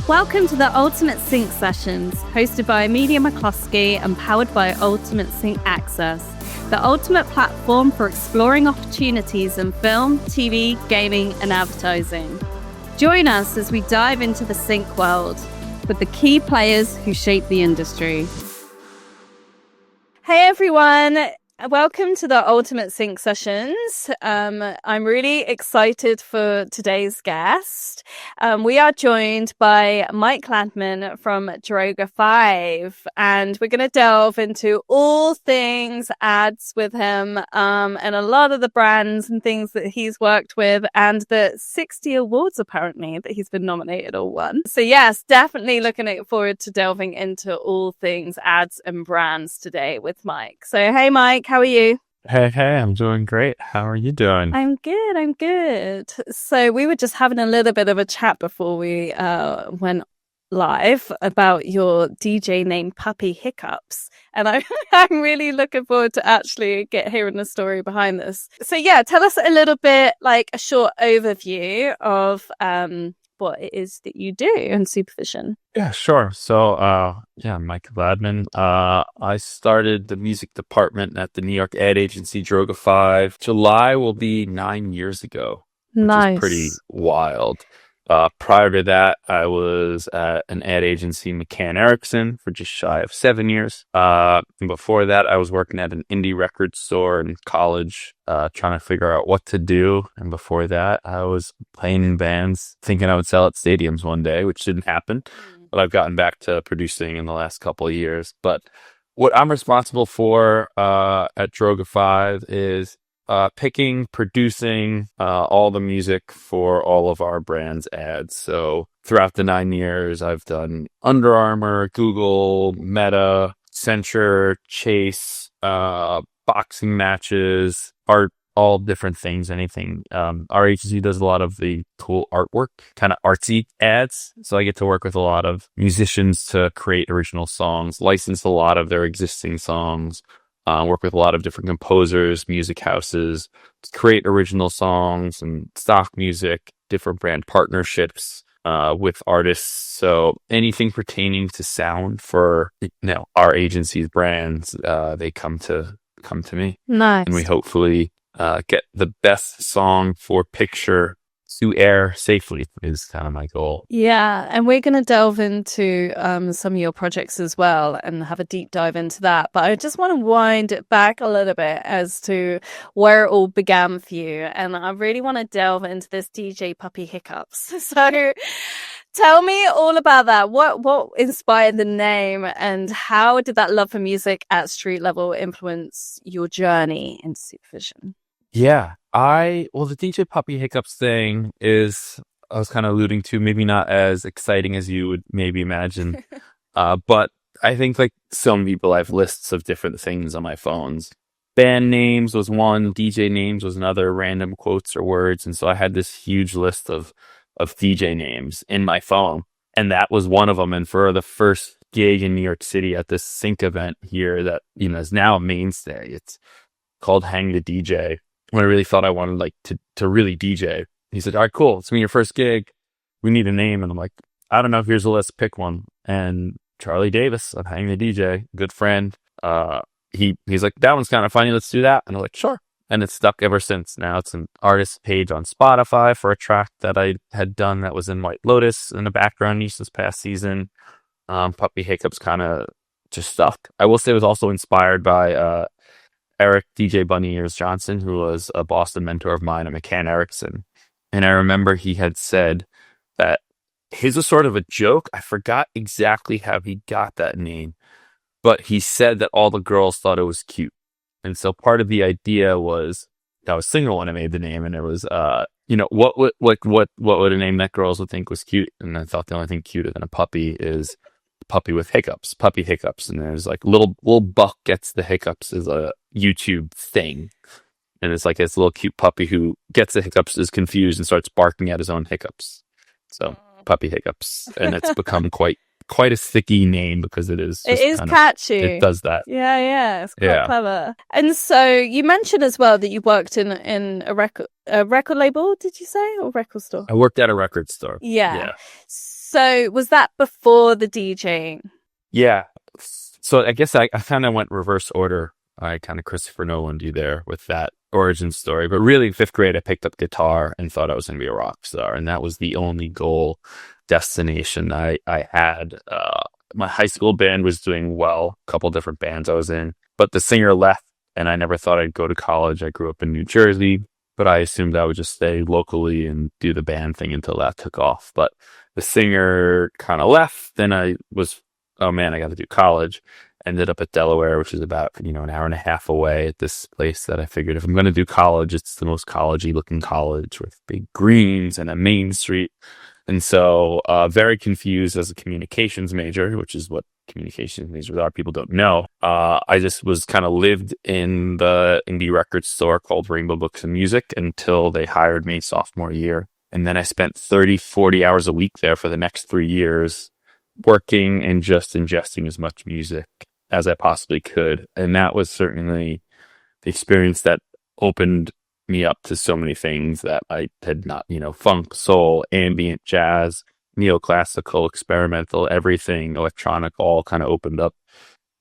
Welcome to the Ultimate Sync Sessions, hosted by Amelia McCloskey and powered by Ultimate Sync Access, the ultimate platform for exploring opportunities in film, TV, gaming, and advertising. Join us as we dive into the sync world with the key players who shape the industry. Hey everyone, welcome to the Ultimate Sync Sessions. I'm really excited for today's guest. We are joined by Mike Ladman from Droga 5, and we're going to delve into all things ads with him and a lot of the brands and things that he's worked with, and the 60 awards apparently that he's been nominated or won. So yes, definitely looking forward to delving into all things ads and brands today with Mike. So hey Mike, how are you? Hey, I'm doing great. How are you doing? I'm good. So we were just having a little bit of a chat before we went live about your DJ named Puppy Hiccups. And I'm really looking forward to actually hearing the story behind this. So yeah, tell us a little bit, like a short overview of what it is that you do in supervision. Yeah, sure. So, Mike Ladman. I started the music department at the New York ad agency Droga 5. July will be 9 years ago, which is pretty wild. Prior to that, I was at an ad agency, McCann Erickson, for just shy of 7 years. And before that, I was working at an indie record store in college, trying to figure out what to do. And before that, I was playing in bands, thinking I would sell at stadiums one day, which didn't happen. But I've gotten back to producing in the last couple of years. But what I'm responsible for at Droga 5 is picking, producing all the music for all of our brands' ads. So throughout the 9 years, I've done Under Armour, Google, Meta, Accenture, Chase, boxing matches, art, all different things, anything. Our agency does a lot of the cool artwork, kind of artsy ads. So I get to work with a lot of musicians to create original songs, license a lot of their existing songs, work with a lot of different composers, music houses, to create original songs and stock music, different brand partnerships with artists. So anything pertaining to sound for our agency's brands, they come to me. Nice. And we hopefully get the best song for picture to air safely is kind of my goal. Yeah, and we're going to delve into some of your projects as well and have a deep dive into that. But I just want to wind it back a little bit as to where it all began for you. And I really want to delve into this DJ Puppy Hiccups. So tell me all about that. What inspired the name, and how did that love for music at street level influence your journey into supervision? Yeah, the DJ Puppy Hiccups thing is, I was kind of alluding to, maybe not as exciting as you would maybe imagine. But I think like some people, I have lists of different things on my phones. Band names was one, DJ names was another, random quotes or words. And so I had this huge list of DJ names in my phone. And that was one of them. And for the first gig in New York City at this sync event here that, is now a mainstay, it's called Hang the DJ. When I really thought I wanted to really DJ, he said, "All right, cool. It's gonna be your first gig. We need a name." And I'm like, "I don't know. Here's a list. Pick one." And Charlie Davis of Hang the DJ, good friend. He's like, "That one's kind of funny. Let's do that." And I'm like, "Sure." And it's stuck ever since. Now it's an artist page on Spotify for a track that I had done that was in White Lotus in the background niche this past season. Puppy Hiccups kind of just stuck. I will say it was also inspired by Eric DJ Bunny Ears Johnson, who was a Boston mentor of mine at McCann Erickson. And I remember he had said that his was sort of a joke. I forgot exactly how he got that name, but he said that all the girls thought it was cute. And so part of the idea was, I was single when I made the name, and it was, what would a name that girls would think was cute? And I thought the only thing cuter than a puppy is Puppy with Hiccups, Puppy Hiccups. And there's like little Buck gets the hiccups is a YouTube thing. And it's like this little cute puppy who gets the hiccups, is confused, and starts barking at his own hiccups. So Puppy Hiccups. And it's become quite a sticky name because it is catchy. It does that. Yeah, it's quite clever. And so you mentioned as well that you worked in a record label, did you say, or record store? I worked at a record store. Yeah. So was that before the DJing? Yeah. So I guess I kind of went reverse order. I kind of Christopher Nolan you there with that origin story. But really, in fifth grade, I picked up guitar and thought I was going to be a rock star. And that was the only goal, destination I had. My high school band was doing well, a couple different bands I was in. But the singer left, and I never thought I'd go to college. I grew up in New Jersey, but I assumed I would just stay locally and do the band thing until that took off. But the singer kind of left. Then I was, oh man, I got to do college. Ended up at Delaware, which is about, an hour and a half away at this place that I figured if I'm going to do college, it's the most college-y looking college with big greens and a main street. And so very confused as a communications major, which is what communications majors are. People don't know. I just was kind of lived in the indie record store called Rainbow Books and Music until they hired me sophomore year. And then I spent 30, 40 hours a week there for the next 3 years working and just ingesting as much music as I possibly could. And that was certainly the experience that opened me up to so many things that I had not, funk, soul, ambient, jazz, neoclassical, experimental, everything, electronic, all kind of opened up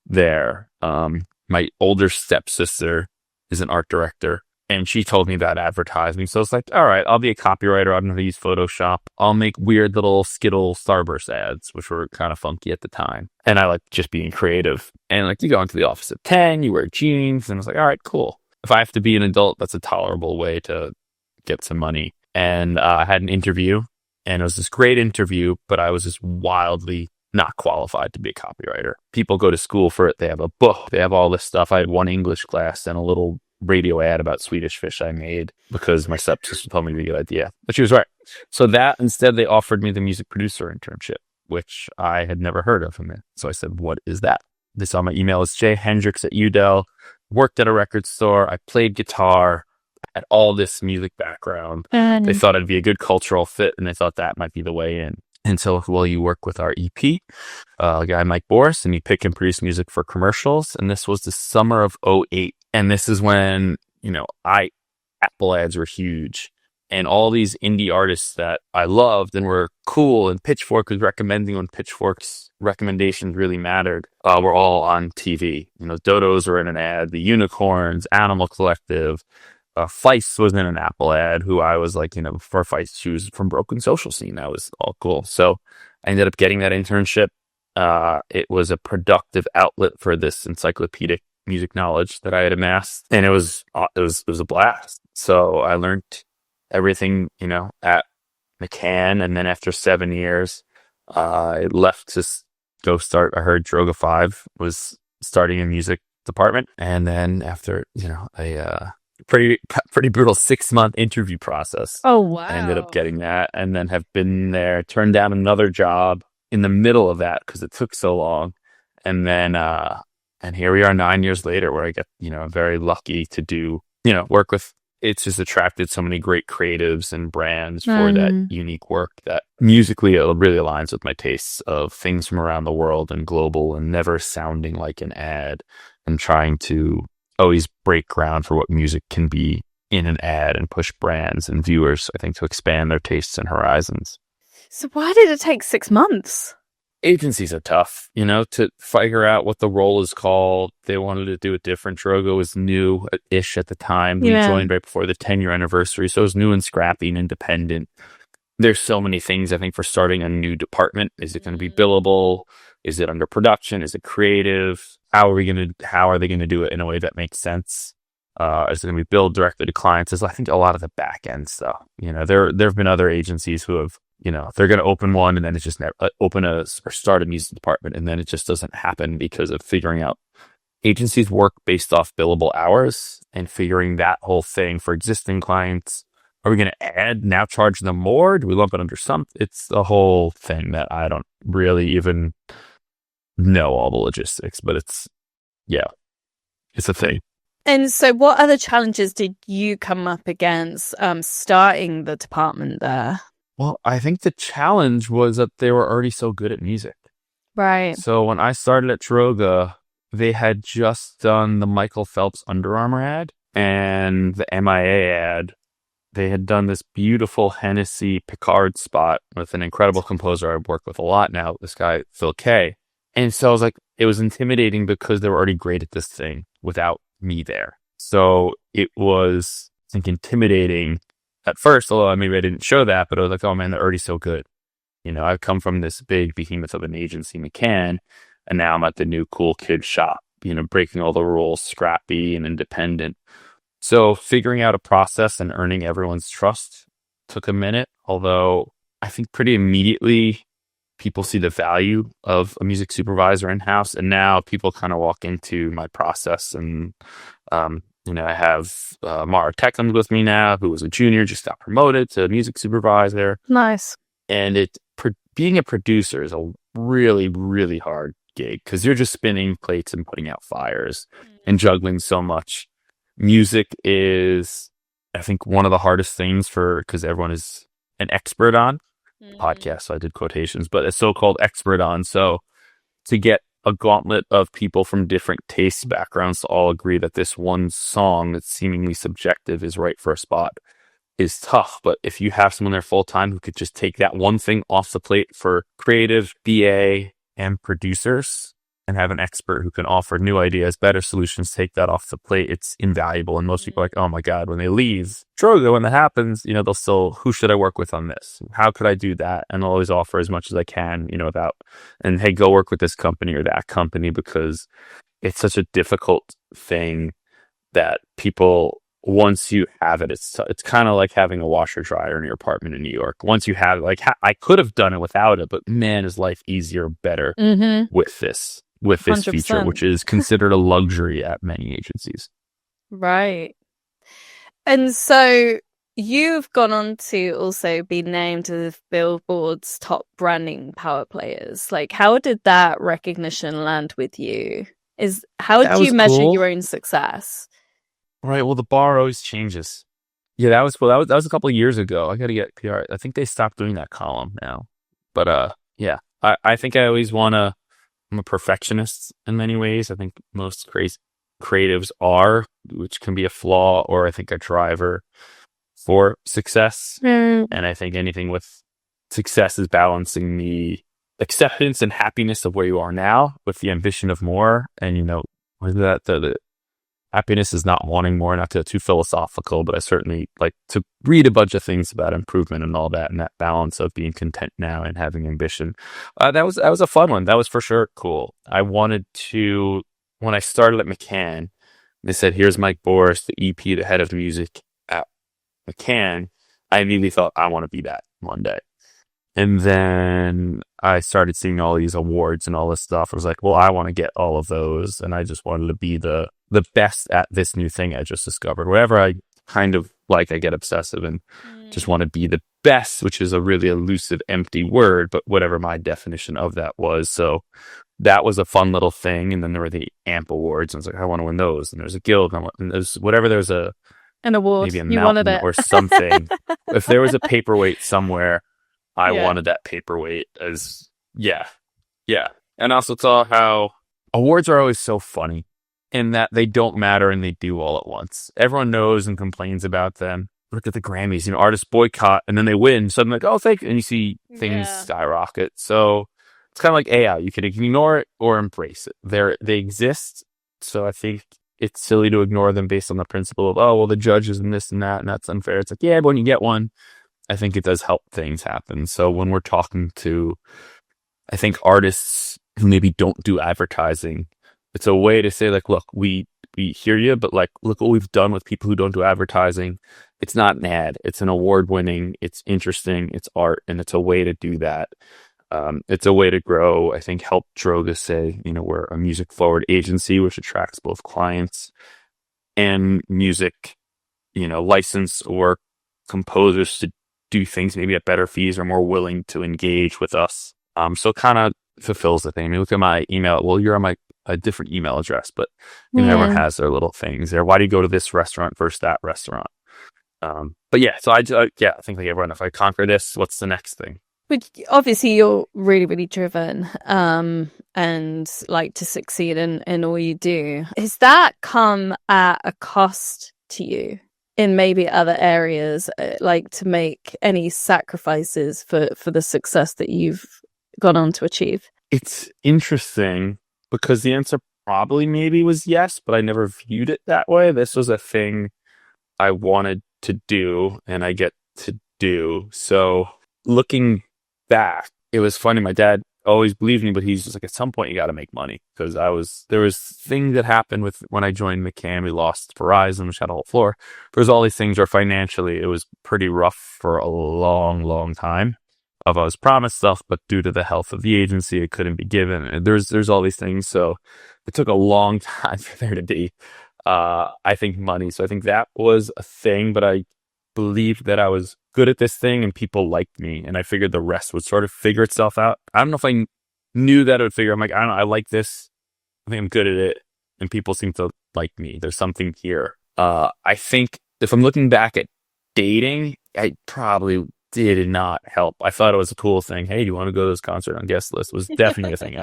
there. My older stepsister is an art director, and she told me about advertising. So it's like, all right, I'll be a copywriter. I'm going to use Photoshop. I'll make weird little Skittle Starburst ads, which were kind of funky at the time. And I like just being creative. And like you go into the office at 10, you wear jeans, and I was like, all right, cool. If I have to be an adult, that's a tolerable way to get some money. And I had an interview, and it was this great interview, but I was just wildly not qualified to be a copywriter. People go to school for it. They have a book. They have all this stuff. I had one English class and a little radio ad about Swedish fish I made because my stepsister told me to be a good idea. But she was right. So that instead they offered me the music producer internship, which I had never heard of. So I said, what is that? They saw my email as jhendricks@udel, worked at a record store. I played guitar, had all this music background. They thought I'd be a good cultural fit, and they thought that might be the way in. And so, well, you work with our EP, a guy, Mike Boris, and you pick and produce music for commercials. And this was the summer of '08. And this is when, Apple ads were huge. And all these indie artists that I loved and were cool, and Pitchfork was recommending when Pitchfork's recommendations really mattered, were all on TV. Dodos were in an ad, the Unicorns, Animal Collective, Feist was in an Apple ad, who I was like, for Feist, she was from Broken Social Scene. That was all cool. So I ended up getting that internship. It was a productive outlet for this encyclopedic music knowledge that I had amassed, and it was a blast. So I learned everything, at McCann, and then after 7 years, I left to go start. I heard Droga 5 was starting a music department, and then after a pretty brutal 6-month interview process. Oh wow! I ended up getting that, and then have been there. Turned down another job in the middle of that because it took so long, and then and here we are 9 years later, where I get very lucky to do work with. It's just attracted so many great creatives and brands for that unique work that musically it really aligns with my tastes of things from around the world and global, and never sounding like an ad, and trying to always break ground for what music can be in an ad and push brands and viewers, I think, to expand their tastes and horizons. So why did it take 6 months? Agencies are tough, to figure out what the role is called. They wanted to do it different. Drogo was new-ish at the time. We joined right before the 10-year anniversary, so it was new and scrappy and independent. There's so many things, I think, for starting a new department. Is it going to be billable? Is it under production? Is it creative? How are they going to do it in a way that makes sense? Is it going to be billed directly to clients? Is I think a lot of the back end stuff. There have been other agencies who have, they're going to open one, and then it's just never or start a music department, and then it just doesn't happen because of figuring out. Agencies work based off billable hours, and figuring that whole thing for existing clients. Are we going to now charge them more? Do we lump it under something? It's the whole thing that I don't really even know all the logistics, but it's a thing. And so what other challenges did you come up against starting the department there? Well, I think the challenge was that they were already so good at music. Right. So when I started at Droga, they had just done the Michael Phelps Under Armour ad and the MIA ad they had done this beautiful Hennessy Picard spot with an incredible composer I work with a lot now, this guy, Phil Kay. And so I was like, it was intimidating because they were already great at this thing without me there. So it was, I think, intimidating at first, although maybe I didn't show that, but I was like, oh man, they're already so good. You know, I've come from this big behemoth of an agency, McCann, and now I'm at the new cool kid shop, you know, breaking all the rules, scrappy and independent. So figuring out a process and earning everyone's trust took a minute, although I think pretty immediately people see the value of a music supervisor in-house. And now people kind of walk into my process and, you know, I have Mara Techland with me now, who was a junior, just got promoted to music supervisor. Nice. And being a producer is a really, really hard gig because you're just spinning plates and putting out fires and juggling so much. Music is, I think, one of the hardest things because everyone is an expert on podcast. So I did quotations, but a so-called expert on. So to get a gauntlet of people from different tastes, backgrounds to all agree that this one song that's seemingly subjective is right for a spot is tough. But if you have someone there full time who could just take that one thing off the plate for creative, BA, and producers, and have an expert who can offer new ideas, better solutions, take that off the plate, it's invaluable. And most people are like, oh my God, when they leave Droga, when that happens, you know, they'll still, who should I work with on this? How could I do that? And I'll always offer as much as I can, you know, and hey, go work with this company or that company, because it's such a difficult thing that people, once you have it, it's kind of like having a washer dryer in your apartment in New York. Once you have it, like I could have done it without it, but man, is life easier, better with this 100%. Feature, which is considered a luxury at many agencies. Right. And so you've gone on to also be named as Billboard's top branding power players. Like, how did that recognition land with you? How do you measure your own success? Right. Well, the bar always changes. Yeah, that was a couple of years ago. I got to get PR. I think they stopped doing that column now. But yeah, I think I always I'm a perfectionist in many ways. I think most creatives are, which can be a flaw, or I think a driver for success. And I think anything with success is balancing the acceptance and happiness of where you are now with the ambition of more. And, you know, the happiness is not wanting more, not to get too philosophical, but I certainly like to read a bunch of things about improvement and all that, and that balance of being content now and having ambition. That was a fun one. That was for sure cool. I wanted to, when I started at McCann, they said, here's Mike Boris, the EP, the head of the music at McCann. I immediately thought, I want to be that one day. And then I started seeing all these awards and all this stuff. I was like, well, I want to get all of those. And I just wanted to be the best at this new thing I just discovered. Whatever I kind of like, I get obsessive and just want to be the best, which is a really elusive, empty word, but whatever my definition of that was. So that was a fun little thing. And then there were the AMP awards. And I was like, I want to win those. And there's a guild. And there's whatever, there's an award. Maybe a mountain or something. If there was a paperweight somewhere, I wanted that paperweight as, yeah. And also it's all how awards are always so funny in that they don't matter and they do all at once. Everyone knows and complains about them. Look at the Grammys, you know, artists boycott and then they win. So I'm like, oh, thank you. And you see things skyrocket. So it's kind of like AI. You can ignore it or embrace it. They exist. So I think it's silly to ignore them based on the principle of, oh, well, the judges and this and that, and that's unfair. It's like, yeah, but when you get one, I think it does help things happen. So when we're talking to, I think, artists who maybe don't do advertising, it's a way to say, like, look, we hear you, but like, look what we've done with people who don't do advertising. It's not an ad. It's an award winning. It's interesting. It's art. And it's a way to do that. It's a way to grow. I think help Droga say, you know, we're a music forward agency, which attracts both clients and music, you know, license or composers to do things maybe at better fees or more willing to engage with us. So it kind of fulfills the thing. I mean, look at my email. Well, you're on a different email address, but you know, everyone has their little things there. Why do you go to this restaurant versus that restaurant? But yeah, so I think like everyone, if I conquer this, what's the next thing? But obviously you're really, really driven, and like to succeed in all you do. Has that come at a cost to you? in maybe other areas, like to make any sacrifices for the success that you've gone on to achieve? It's interesting because the answer probably maybe was yes, but I never viewed it that way. This was a thing I wanted to do and I get to do. So looking back, it was funny. My dad always believed me, but he's just like, at some point you got to make money, because there was things that happened with when I joined McCann. We lost Verizon, which had a whole floor. There was all these things where financially it was pretty rough for a long, long time. I was promised stuff, but due to the health of the agency, it couldn't be given. And there's all these things. So it took a long time for there to be, I think, money. So I think that was a thing, but I believed that I was good at this thing and people liked me, and I figured the rest would sort of figure itself out. I don't know if I knew that it would figure. I'm like, I don't know, I like this. I think I'm good at it, and people seem to like me. There's something here. I think if I'm looking back at dating, I probably did not help. I thought it was a cool thing. Hey, do you want to go to this concert on guest list? Was definitely a thing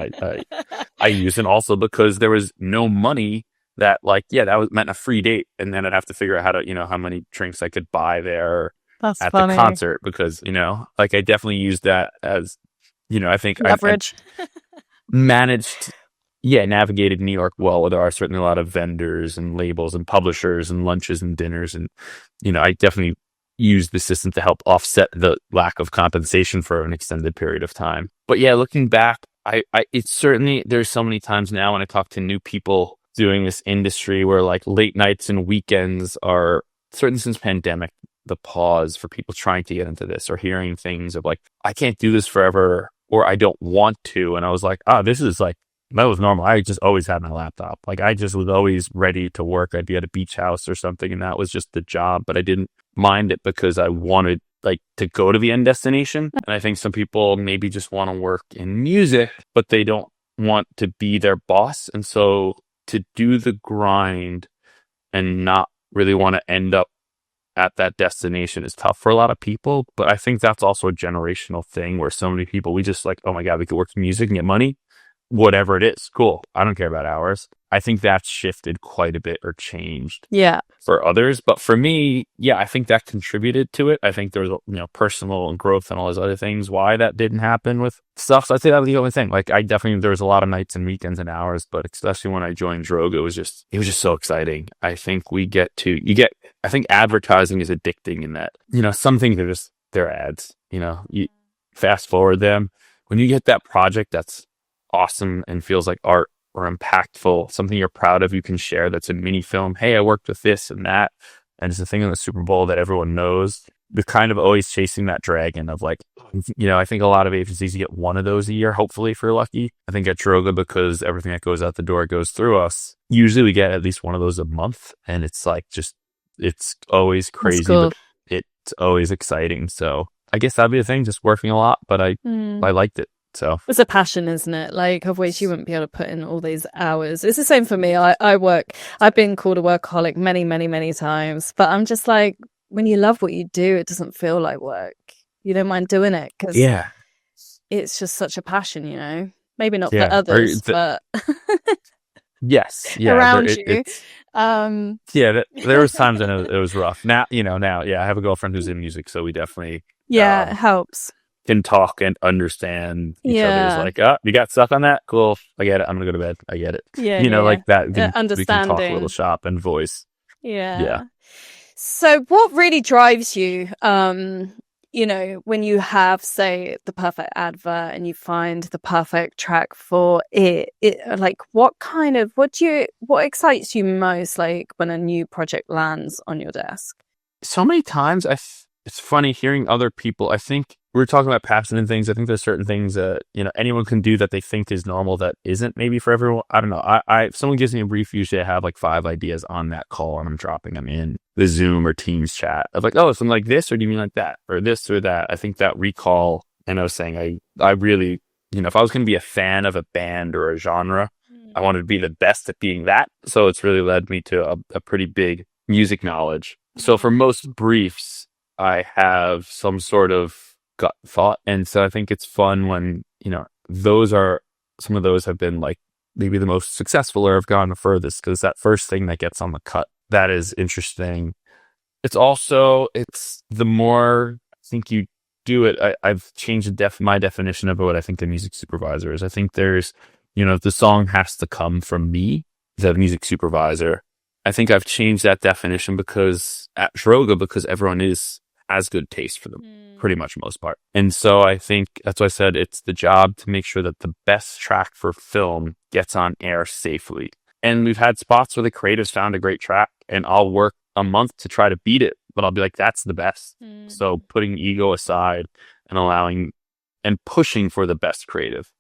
I used, and also because there was no money. That like, yeah, that was meant a free date, and then I'd have to figure out how to, how many drinks I could buy there at the concert, because, like I definitely used that as, I think leverage. I managed, navigated New York well. There are certainly a lot of vendors and labels and publishers and lunches and dinners, and, I definitely used the system to help offset the lack of compensation for an extended period of time. But yeah, looking back, it's certainly, there's so many times now when I talk to new people doing this industry where like late nights and weekends are, certainly since pandemic, the pause for people trying to get into this, or hearing things of like, I can't do this forever, or I don't want to. And I was like, this is like, that was normal. I just always had my laptop. Like I just was always ready to work. I'd be at a beach house or something, and that was just the job, but I didn't mind it because I wanted like to go to the end destination. And I think some people maybe just want to work in music, but they don't want to be their boss. And so to do the grind and not really want to end up at that destination is tough for a lot of people. But I think that's also a generational thing where so many people, we just like, oh my God, we could work in music and get money, whatever it is. Cool. I don't care about hours. I think that's shifted quite a bit or changed for others. But for me, I think that contributed to it. I think there was, personal and growth and all those other things, why that didn't happen with stuff. So I'd say that was the only thing. Like there was a lot of nights and weekends and hours, but especially when I joined Droga, it was just so exciting. I think I think advertising is addicting in that, some things are just, they're ads, you fast forward them. When you get that project that's awesome and feels like art or impactful, something you're proud of, you can share, that's a mini film. Hey, I worked with this and that. And it's a thing in the Super Bowl that everyone knows. They're kind of always chasing that dragon of like, I think a lot of agencies get one of those a year, hopefully, if you're lucky. I think at Droga, because everything that goes out the door goes through us, usually we get at least one of those a month. And it's like it's always crazy, but it's always exciting. So I guess that'd be the thing, just working a lot, but I liked it. So it's a passion, isn't it? Like, otherwise you wouldn't be able to put in all these hours. It's the same for me. I've been called a workaholic many, many, many times, but I'm just like, when you love what you do, it doesn't feel like work. You don't mind doing it because it's just such a passion, maybe not for others, but yes, around you. There was times when it was rough. Now, I have a girlfriend who's in music, so we definitely it helps. Can talk and understand each other's like, you got stuck on that? Cool. I get it. I'm going to go to bed. I get it. Like that. Understanding. We can talk a little shop and voice. Yeah. So what really drives you, when you have, say, the perfect advert and you find the perfect track for it like what excites you most, like when a new project lands on your desk? So many times it's funny hearing other people. I think we were talking about passion and things. I think there's certain things that, anyone can do that they think is normal that isn't maybe for everyone. I don't know. If someone gives me a brief, usually I have like 5 ideas on that call and I'm dropping them in the Zoom or Teams chat of like, something like this, or do you mean like that, or this or that? I think that recall, and I was saying, I really, if I was going to be a fan of a band or a genre, I wanted to be the best at being that. So it's really led me to a pretty big music knowledge. So for most briefs, I have some sort of gut thought. And so I think it's fun when, some of those have been like maybe the most successful or have gone the furthest, because that first thing that gets on the cut, that is interesting. It's also, it's the more I think you do it, I've changed my definition of what I think the music supervisor is. I think there's, the song has to come from me, the music supervisor. I think I've changed that definition because at Droga, because everyone has good taste for them, pretty much most part. And so I think that's why I said it's the job to make sure that the best track for film gets on air safely. And we've had spots where the creators found a great track and I'll work a month to try to beat it, but I'll be like, that's the best. So putting ego aside and allowing and pushing for the best creative.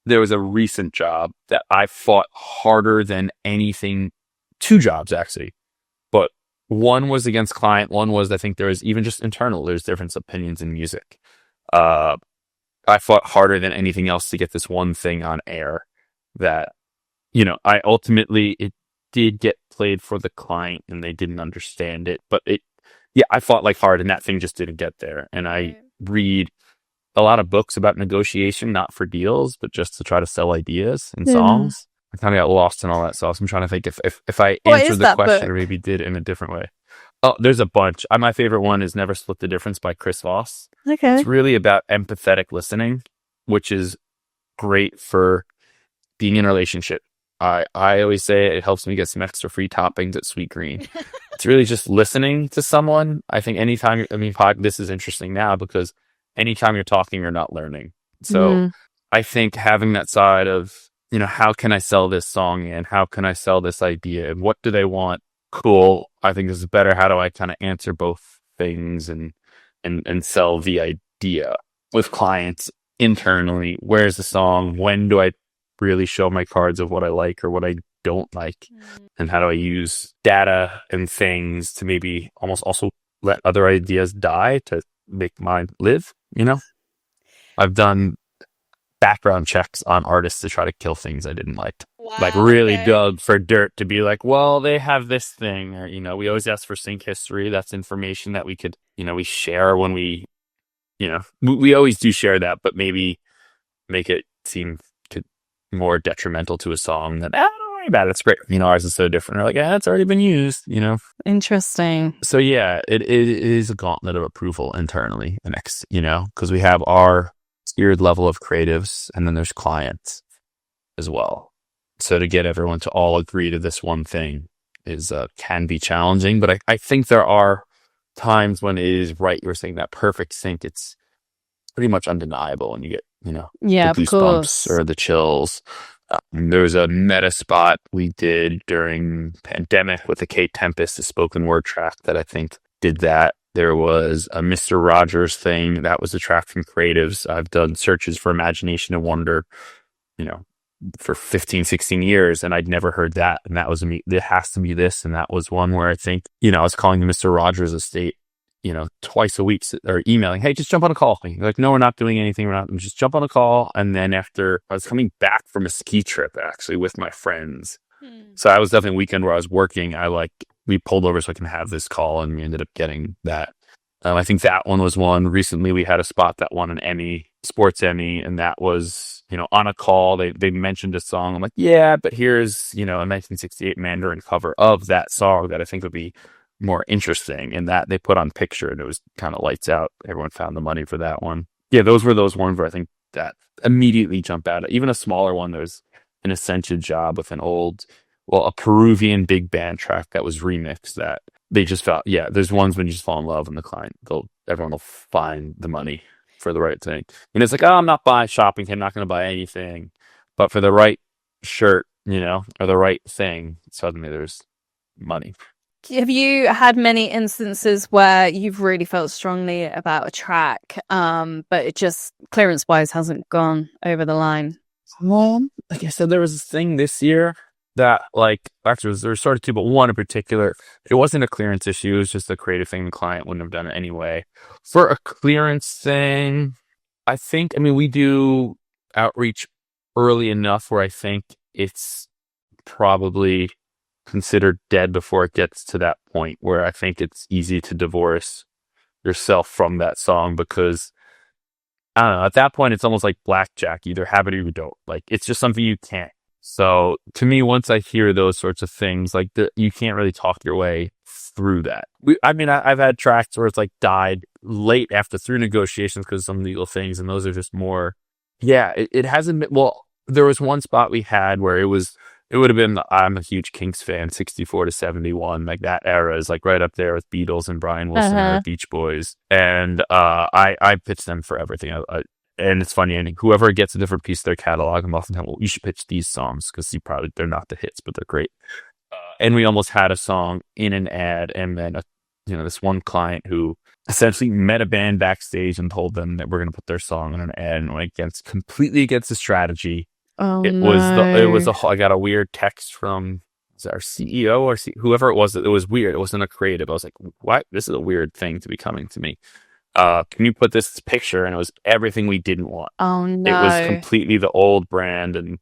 There was a recent job that I fought harder than anything, 2 jobs actually, but one was against client. One was, I think there was even just internal, there's different opinions in music. I fought harder than anything else to get this one thing on air that, I ultimately, it did get played for the client and they didn't understand it, but I fought like hard and that thing just didn't get there. And I read a lot of books about negotiation, not for deals, but just to try to sell ideas and songs. I kind of got lost in all that sauce. I'm trying to think if I answered the question or maybe did in a different way. Oh, there's a bunch. My favorite one is Never Split the Difference by Chris Voss. Okay. It's really about empathetic listening, which is great for being in a relationship. I always say it helps me get some extra free toppings at Sweet Green. It's really just listening to someone. I think anytime, this is interesting now because anytime you're talking, you're not learning. So I think having that side of, how can I sell this song and how can I sell this idea and what do they want? Cool. I think this is better. How do I kind of answer both things and sell the idea with clients internally? Where's the song? When do I really show my cards of what I like or what I don't like? And how do I use data and things to maybe almost also let other ideas die to make mine live? I've done background checks on artists to try to kill things I didn't like. Wow, like really dug for dirt to be like, well, they have this thing, or we always ask for sync history. That's information that we could, we share when we always do share that, but maybe make it seem more detrimental to a song than, don't worry about it, it's great. Ours is so different. We're like, it's already been used. Interesting. So yeah, it is a gauntlet of approval internally, because we have our tiered level of creatives and then there's clients as well. So to get everyone to all agree to this one thing is can be challenging, but I think there are times when it is right. You were saying that perfect sync, it's pretty much undeniable and you get, the goosebumps or the chills. There was a meta spot we did during pandemic with the K Tempest, a spoken word track that I think did that. There was a Mr. Rogers thing that was a track from creatives. I've done searches for imagination and wonder, for 15, 16 years, and I'd never heard that. And that was me. It has to be this. And that was one where I think, I was calling the Mr. Rogers estate, twice a week or emailing, hey, just jump on a call. Like, no, we're not doing anything. Just jump on a call. And then after I was coming back from a ski trip actually with my friends. So I was definitely a weekend where I was working. We pulled over so I can have this call and we ended up getting that. I think that one was one. Recently we had a spot that won an Emmy, Sports Emmy, and that was, on a call, they mentioned a song. I'm like, yeah, but here's, a 1968 Mandarin cover of that song that I think would be more interesting, and that they put on picture and it was kind of lights out. Everyone found the money for that one. Yeah, those were those ones where I think that immediately jump out. Even a smaller one, there's an Ascension job with a Peruvian big band track that was remixed that they just felt, there's ones when you just fall in love and the client, everyone will find the money for the right thing. And it's like, I'm not shopping. I'm not going to buy anything, but for the right shirt, or the right thing, suddenly there's money. Have you had many instances where you've really felt strongly about a track, but it just clearance-wise hasn't gone over the line? Like I said, there was this thing this year that, actually, there was sort of two, but one in particular, it wasn't a clearance issue. It was just a creative thing. The client wouldn't have done it anyway. For a clearance thing, I think, we do outreach early enough where I think it's probably considered dead before it gets to that point where I think it's easy to divorce yourself from that song because, I don't know, at that point, it's almost like blackjack. You either have it or you don't. It's just something you can't. So to me, once I hear those sorts of things, you can't really talk your way through that. I've had tracks where it's like died late after through negotiations because of some legal things, and those are just more. Yeah, it hasn't been. Well, there was one spot we had where it would have been. I'm a huge Kinks fan, 64 to 71, like that era is like right up there with Beatles and Brian Wilson or Beach Boys, and I pitched them for everything. And it's funny, and whoever gets a different piece of their catalog, I'm often telling, well, you should pitch these songs because they're not the hits, but they're great. And we almost had a song in an ad, and then this one client who essentially met a band backstage and told them that we're going to put their song on an ad, and went completely against the strategy. Oh, I got a weird text from our CEO or whoever it was. It was weird. It wasn't a creative. I was like, what? This is a weird thing to be coming to me. Can you put this picture? And it was everything we didn't want. Oh no! It was completely the old brand, and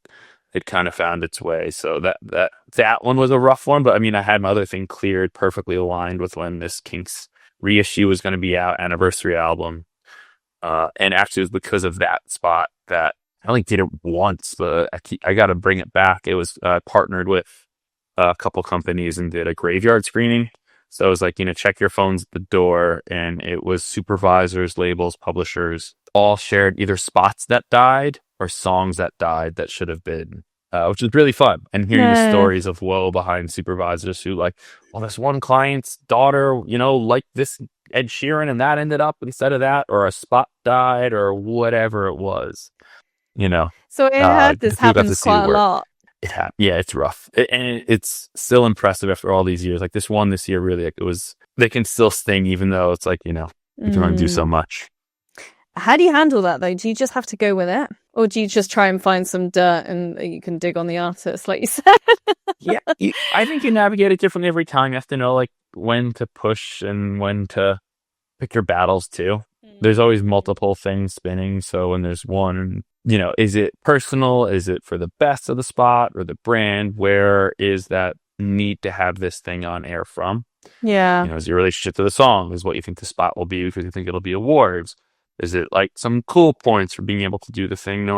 it kind of found its way. So that one was a rough one. But I mean, I had my other thing cleared, perfectly aligned with when this Kinks reissue was going to be out, anniversary album. And actually, it was because of that spot that I only did it once, but I got to bring it back. It was partnered with a couple companies and did a graveyard screening. So it was like, check your phones at the door, and it was supervisors, labels, publishers, all shared either spots that died or songs that died that should have been, which was really fun. And hearing the stories of woe behind supervisors who like, well, this one client's daughter, liked this Ed Sheeran and that ended up instead of that, or a spot died or whatever it was, So this happens quite a lot. Yeah, it's rough. And it's still impressive after all these years. Like this one this year, really, like they can still sting even though it's like, you can only do so much. How do you handle that though? Do you just have to go with it? Or do you just try and find some dirt and you can dig on the artist, like you said? Yeah, I think you navigate it differently every time. You have to know like when to push and when to pick your battles too. There's always multiple things spinning. So when there's one, is it personal? Is it for the best of the spot or the brand? Where is that need to have this thing on air from? Yeah. Is your relationship to the song? Is what you think the spot will be because you think it'll be awards? Is it like some cool points for being able to do the thing?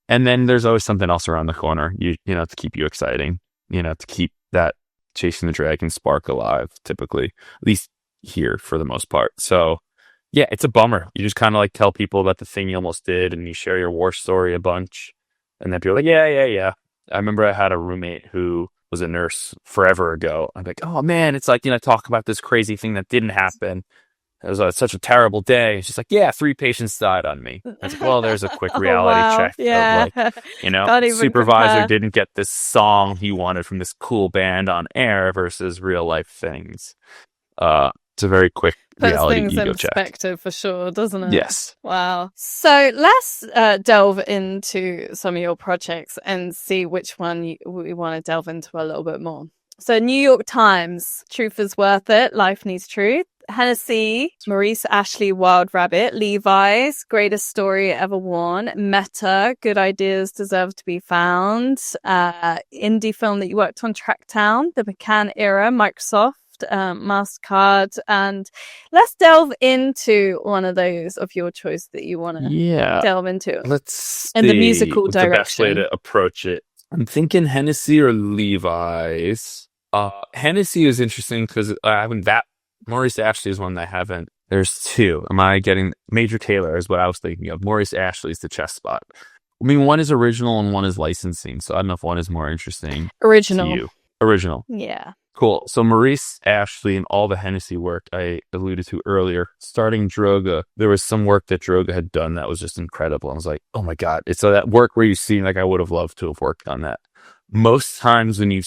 And then there's always something else around the corner, to keep you exciting, to keep that chasing the dragon spark alive, typically, at least here for the most part. So yeah, it's a bummer. You just kind of like tell people about the thing you almost did and you share your war story a bunch. And then people are like, yeah. I remember I had a roommate who was a nurse forever ago. I'm like, oh man, it's like, talk about this crazy thing that didn't happen. It was such a terrible day. She's like, yeah, 3 patients died on me. I was like, well, there's a quick reality check. Yeah. Of like, supervisor didn't get this song he wanted from this cool band on air versus real life things. It's a very quick reality things ego in check. Perspective for sure, doesn't it? Yes. Wow. So let's delve into some of your projects and see which one we want to delve into a little bit more. So New York Times, Truth is Worth It, Life Needs Truth. Hennessy, Maurice Ashley, Wild Rabbit, Levi's, Greatest Story Ever Worn, Meta, Good Ideas Deserve to Be Found, indie film that you worked on, Tracktown, The McCann Era, Microsoft, MasterCard, and let's delve into one of those of your choice that you want to delve into. Let's see. And the musical direction. The best way to approach it. I'm thinking Hennessy or Levi's. Hennessy is interesting because I haven't that. Maurice Ashley is one that I haven't. There's 2. Am I getting Major Taylor is what I was thinking of. Maurice Ashley's the chess spot. I mean, one is original and one is licensing, so I don't know if one is more interesting. Original. To you. Original. Yeah. Cool. So Maurice Ashley and all the Hennessy work I alluded to earlier, starting Droga, there was some work that Droga had done that was just incredible. I was like, oh my God. It's that work where you see, like, I would have loved to have worked on that. Most times when you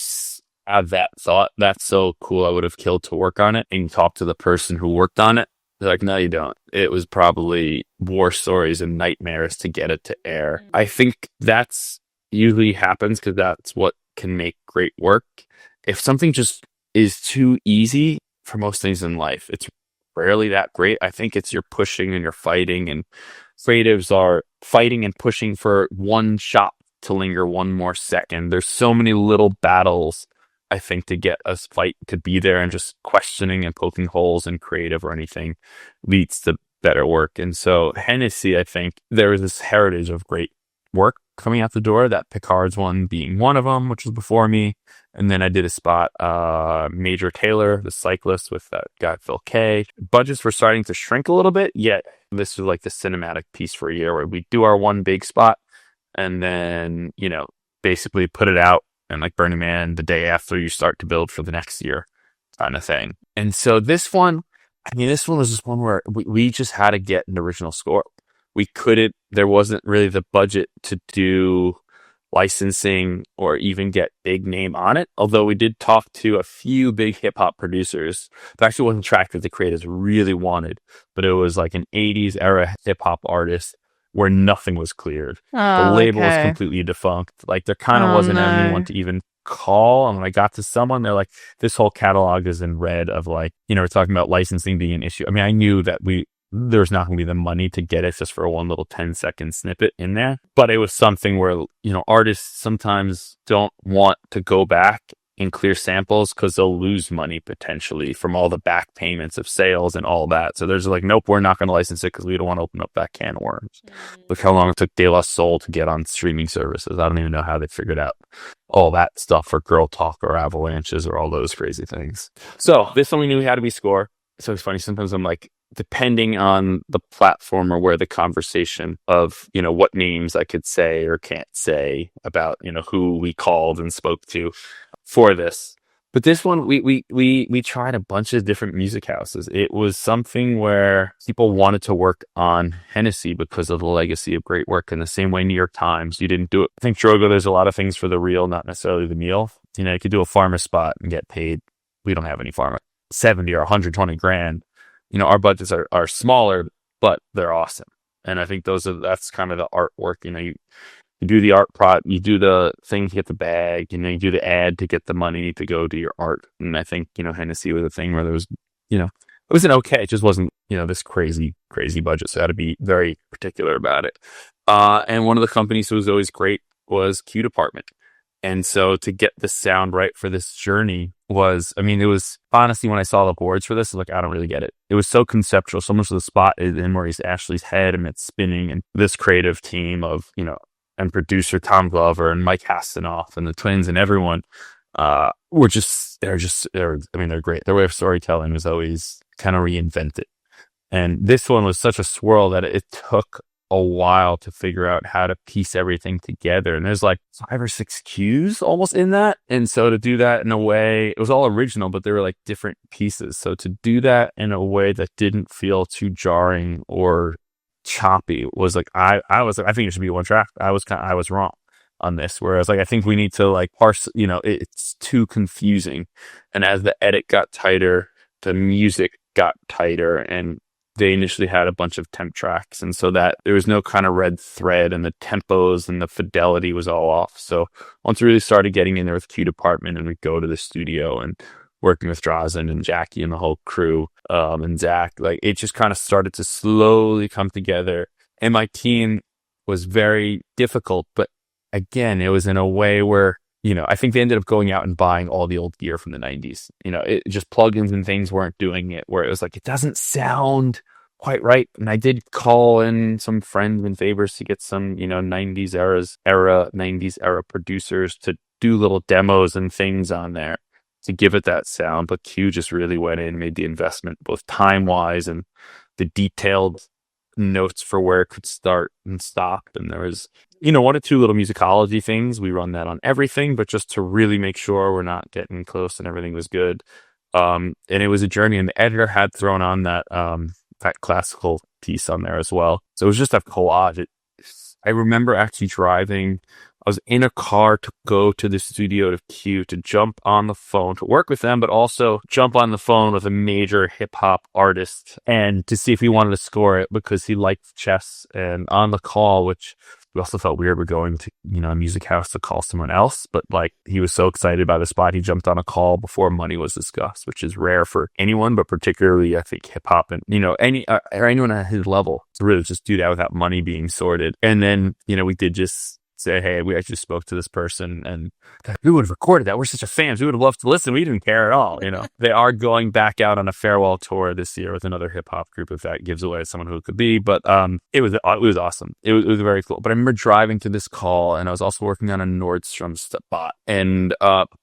have that thought, that's so cool, I would have killed to work on it, and you talk to the person who worked on it, they're like, no, you don't. It was probably war stories and nightmares to get it to air. I think that's usually happens because that's what can make great work. If something just is too easy for most things in life, it's rarely that great. I think it's you're pushing and you're fighting, and creatives are fighting and pushing for one shot to linger one more second. There's so many little battles, I think, to get a fight to be there, and just questioning and poking holes in creative or anything leads to better work. And so Hennessy, I think there is this heritage of great work coming out the door, that Picard's one being one of them, which was before me. And then I did a spot, Major Taylor, the cyclist, with that guy, Phil Kay. Budgets were starting to shrink a little bit, yet this was like the cinematic piece for a year where we do our one big spot and then, basically put it out and like Burning Man the day after you start to build for the next year kind of thing. And so this one was just one where we just had to get an original score. There wasn't really the budget to do licensing or even get big name on it. Although we did talk to a few big hip hop producers. It actually wasn't a track that the creators really wanted, but it was like an 80s era hip hop artist where nothing was cleared. The label was completely defunct. Like there kind of wasn't anyone to even call. And when I got to someone, they're like, this whole catalog is in red of like, we're talking about licensing being an issue. I mean, I knew that there's not going to be the money to get it just for one little 10-second snippet in there. But it was something where, artists sometimes don't want to go back and clear samples because they'll lose money potentially from all the back payments of sales and all that. So there's like, nope, we're not going to license it because we don't want to open up that can of worms. Look how long it took De La Soul to get on streaming services. I don't even know how they figured out all that stuff for Girl Talk or Avalanches or all those crazy things. So this one we knew we had to be score. So it's funny. Sometimes I'm like, depending on the platform or where the conversation of, what names I could say or can't say about, who we called and spoke to for this. But this one, we tried a bunch of different music houses. It was something where people wanted to work on Hennessy because of the legacy of great work. In the same way, New York Times, you didn't do it. I think Drogo, there's a lot of things for the real, not necessarily the meal. You could do a pharma spot and get paid. We don't have any pharma. 70 or 120 grand. Our budgets are smaller, but they're awesome. And I think that's kind of the artwork. You do the art you do the thing to get the bag, you do the ad to get the money to go do your art. And I think, Hennessy was a thing where there was, it wasn't okay. It just wasn't, this crazy budget. So I had to be very particular about it. And one of the companies who was always great was Q Department. And so to get the sound right for this journey it was honestly, when I saw the boards for this, I was like, I don't really get it. It was so conceptual. So much of the spot is in Maurice Ashley's head and it's spinning, and this creative team of, and producer Tom Glover and Mike Hastenoff and the twins and everyone, they're great. Their way of storytelling was always kind of reinvented. And this one was such a swirl that it took a while to figure out how to piece everything together. And there's like 5 or 6 cues almost in that. And so to do that in a way, it was all original, but they were like different pieces. So to do that in a way that didn't feel too jarring or choppy was like, I think it should be one track. I was wrong on this, whereas like, I think we need to like parse, it's too confusing. And as the edit got tighter, the music got tighter, and they initially had a bunch of temp tracks, and so that there was no kind of red thread, and the tempos and the fidelity was all off. So once we really started getting in there with Q Department, and we go to the studio and working with Drazen and Jackie and the whole crew, and Zach, like it just kind of started to slowly come together. And my team was very difficult, but again, it was in a way where, I think they ended up going out and buying all the old gear from the 90s. It just plugins and things weren't doing it, where it was like, it doesn't sound quite right. And I did call in some friends and favors to get some, 90s era producers to do little demos and things on there to give it that sound. But Q just really went in and made the investment, both time wise and the detailed notes for where it could start and stop. And there was, 1 or 2 little musicology things. We run that on everything, but just to really make sure we're not getting close and everything was good. And it was a journey, and the editor had thrown on that classical piece on there as well. So it was just a collage. I remember actually driving. I was in a car to go to the studio to Q to jump on the phone to work with them, but also jump on the phone with a major hip hop artist and to see if he wanted to score it because he liked chess. And on the call, which we also felt weird, we're going to, a music house to call someone else, but like he was so excited by the spot, he jumped on a call before money was discussed, which is rare for anyone, but particularly I think hip hop and, anyone at his level to really just do that without money being sorted. And then, we did just say, hey, we actually spoke to this person and we would have recorded that. We're such a fans. We would have loved to listen. We didn't care at all. They are going back out on a farewell tour this year with another hip hop group, if that gives away someone who it could be. But it was awesome. It was very cool. But I remember driving to this call, and I was also working on a Nordstrom spot. And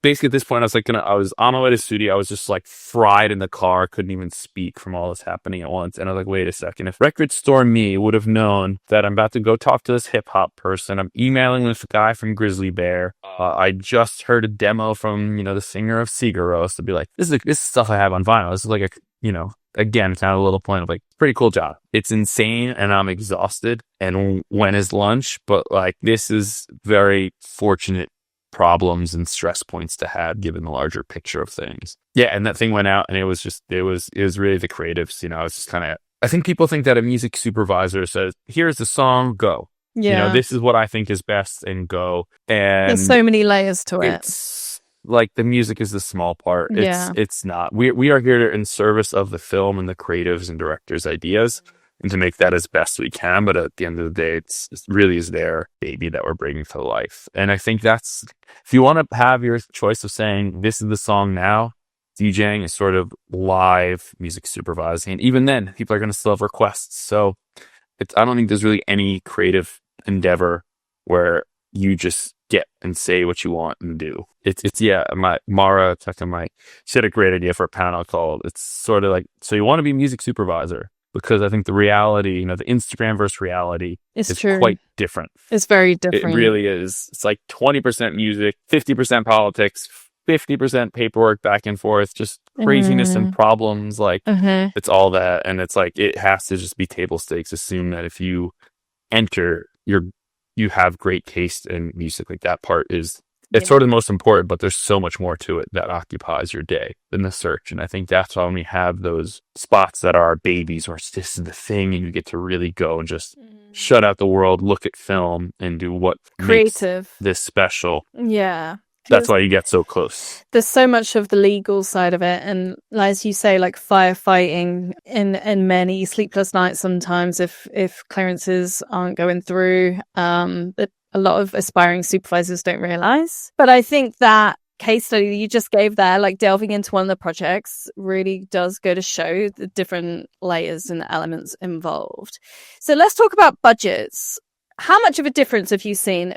basically at this point, I was on my way to the studio. I was just like fried in the car, couldn't even speak from all this happening at once. And I was like, wait a second. If Record Store Me would have known that I'm about to go talk to this hip hop person, I'm emailing this guy from Grizzly Bear. I just heard a demo from, the singer of Sigur Rós, to be like, this is stuff I have on vinyl. This is like again, it's kind of a little point of like, pretty cool job. It's insane and I'm exhausted. And when is lunch? But like, this is very fortunate problems and stress points to have given the larger picture of things. Yeah. And that thing went out, and it was really the creatives, it's just kind of, I think people think that a music supervisor says, here's the song, go. Yeah. This is what I think is best, and go. And there's so many layers to it. It's like the music is the small part. It's not. We are here in service of the film and the creatives and directors' ideas, and to make that as best we can. But at the end of the day, it really is their baby that we're bringing to life. And I think that's, if you want to have your choice of saying, this is the song now, DJing is sort of live music supervising. And even then, people are going to still have requests. So I don't think there's really any creative endeavor where you just get and say what you want and do. Mara she had a great idea for a panel called, it's sort of like, so you want to be music supervisor? Because I think the reality, the Instagram versus reality is quite different. It's very different. It really is. It's like 20% music, 50% politics, 50% paperwork back and forth, just craziness and problems. Like it's all that. And it's like, it has to just be table stakes. Assume that if you enter, you have great taste in music. Like that part is, it's sort of the most important, but there's so much more to it that occupies your day than the search. And I think that's why when we have those spots that are our babies, or this is the thing, and you get to really go and just shut out the world, look at film, and do what creative makes this special. Yeah. That's why you get so close. There's so much of the legal side of it. And as you say, like firefighting in many sleepless nights sometimes if clearances aren't going through, that a lot of aspiring supervisors don't realize. But I think that case study that you just gave there, like delving into one of the projects, really does go to show the different layers and elements involved. So let's talk about budgets. How much of a difference have you seen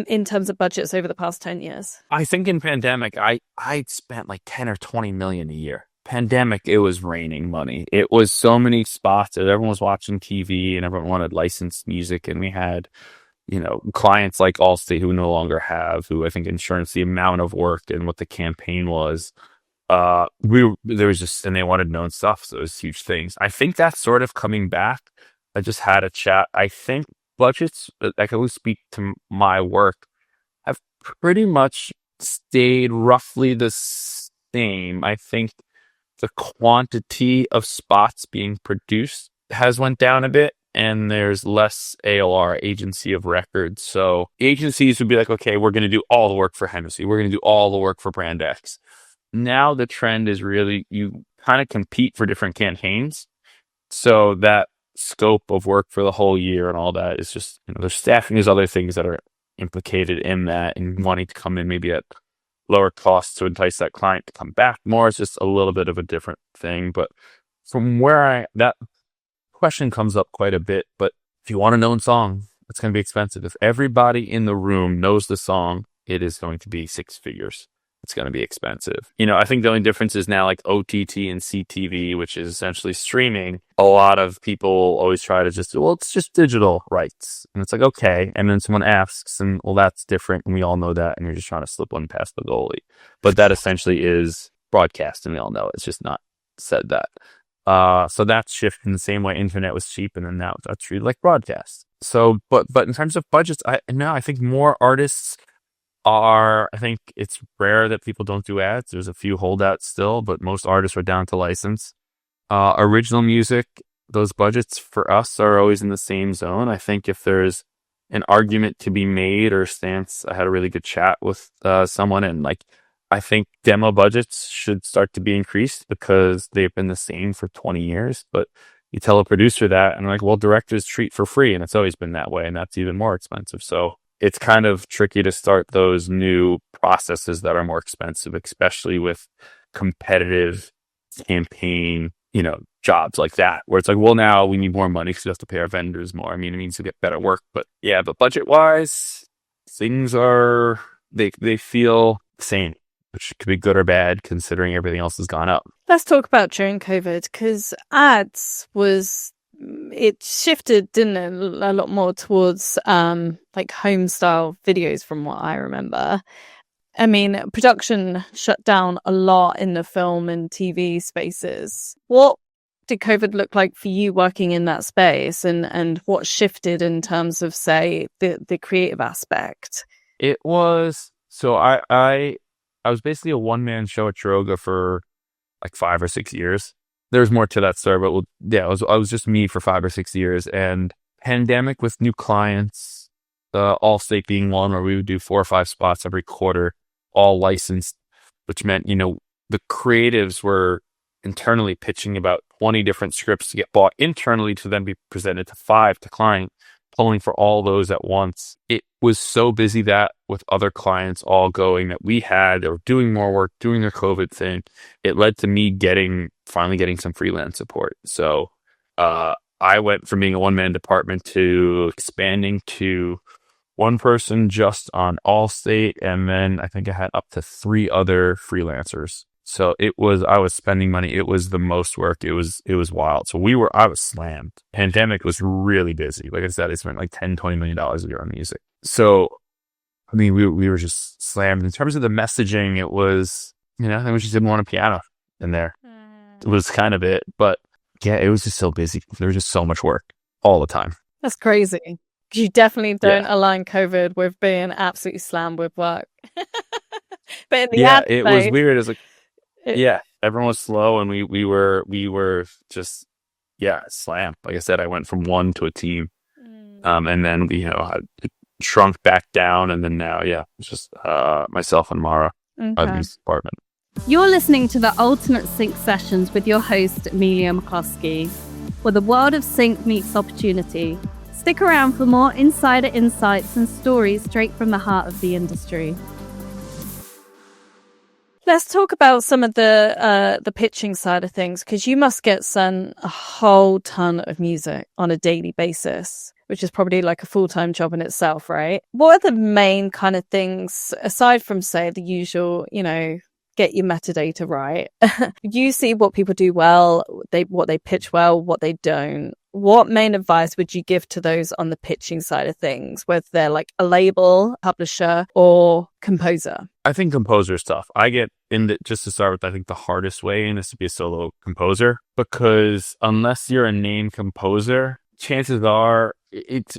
in terms of budgets over the past 10 years? I think in pandemic, I spent like 10 or 20 million a year. Pandemic, it was raining money. It was so many spots that everyone was watching TV and everyone wanted licensed music. And we had, clients like Allstate who no longer have, who I think insurance, the amount of work and what the campaign was, and they wanted known stuff. So it was huge things. I think that's sort of coming back. I just had a chat. I think budgets, I can only speak to my work, have pretty much stayed roughly the same. I think the quantity of spots being produced has went down a bit, and there's less AOR, agency of record. So agencies would be like, okay, we're going to do all the work for Hennessy. We're going to do all the work for brand X. Now the trend is really, you kind of compete for different campaigns. So that scope of work for the whole year and all that is just, there's staffing, there's other things that are implicated in that, and wanting to come in maybe at lower costs to entice that client to come back more. It's just a little bit of a different thing. But from where that question comes up quite a bit, but if you want a known song, it's going to be expensive. If everybody in the room knows the song, it is going to be six figures. It's going to be expensive. I think the only difference is now like OTT and CTV, which is essentially streaming. A lot of people always try to it's just digital rights. And it's like, okay. And then someone asks, and that's different. And we all know that. And you're just trying to slip one past the goalie. But that essentially is broadcast. And we all know it. It's just not said that. So that's shifted in the same way internet was cheap. And then now that's treated like broadcast. So, but in terms of budgets, I think more artists I think it's rare that people don't do ads. There's a few holdouts still, but most artists are down to license. Original music, those budgets for us are always in the same zone. I think if there's an argument to be made or stance, I had a really good chat with someone, and I think demo budgets should start to be increased because they've been the same for 20 years. But you tell a producer that, and well, directors treat for free, and it's always been that way, and that's even more expensive. So it's kind of tricky to start those new processes that are more expensive, especially with competitive campaign, jobs like that, where it's like, well, now we need more money because we have to pay our vendors more. I mean, it means to get better work, but yeah, but budget wise, things are, they feel sane, which could be good or bad considering everything else has gone up. Let's talk about during COVID, because it shifted, didn't it, a lot more towards like home style videos from what I remember. I mean, production shut down a lot in the film and TV spaces. What did COVID look like for you working in that space, and what shifted in terms of, say, the creative aspect? It was, so I was basically a one-man show at Troga for like 5 or 6 years. There's more to that story, but yeah, I was just me for 5 or 6 years, and pandemic with new clients, Allstate being one, where we would do 4 or 5 spots every quarter, all licensed, which meant, the creatives were internally pitching about 20 different scripts to get bought internally to then be presented to 5 to client, pulling for all those at once. It was so busy that with other clients all going that we had, or doing more work, doing their COVID thing, it led to me finally getting some freelance support. So I went from being a one-man department to expanding to one person just on Allstate, and then I think I had up to 3 other freelancers. So I was spending money. It was the most work. It was wild. So I was slammed. Pandemic was really busy. Like I said, I spent like $10-20 million a year on music. So, I mean, we were just slammed. In terms of the messaging, it was, I think we just didn't want a piano in there. It was kind of it. But yeah, it was just so busy. There was just so much work all the time. That's crazy. You definitely don't align COVID with being absolutely slammed with work. But in the it was weird. It was like, everyone was slow, and we were just slammed. Like I said, I went from one to a team, and then it shrunk back down, and then now it's just myself and Mara in this department. You're listening to the Ultimate Sync Sessions with your host Amelia McCloskey, where the world of sync meets opportunity. Stick around for more insider insights and stories straight from the heart of the industry. Let's talk about some of the pitching side of things, because you must get sent a whole ton of music on a daily basis, which is probably like a full-time job in itself, right? What are the main kind of things, aside from, say, the usual, get your metadata right? You see what people do well, what they pitch well, what they don't. What main advice would you give to those on the pitching side of things, whether they're like a label, publisher, or composer? I think composer is tough. I get just to start with, I think the hardest way in is to be a solo composer, because unless you're a named composer, chances are it's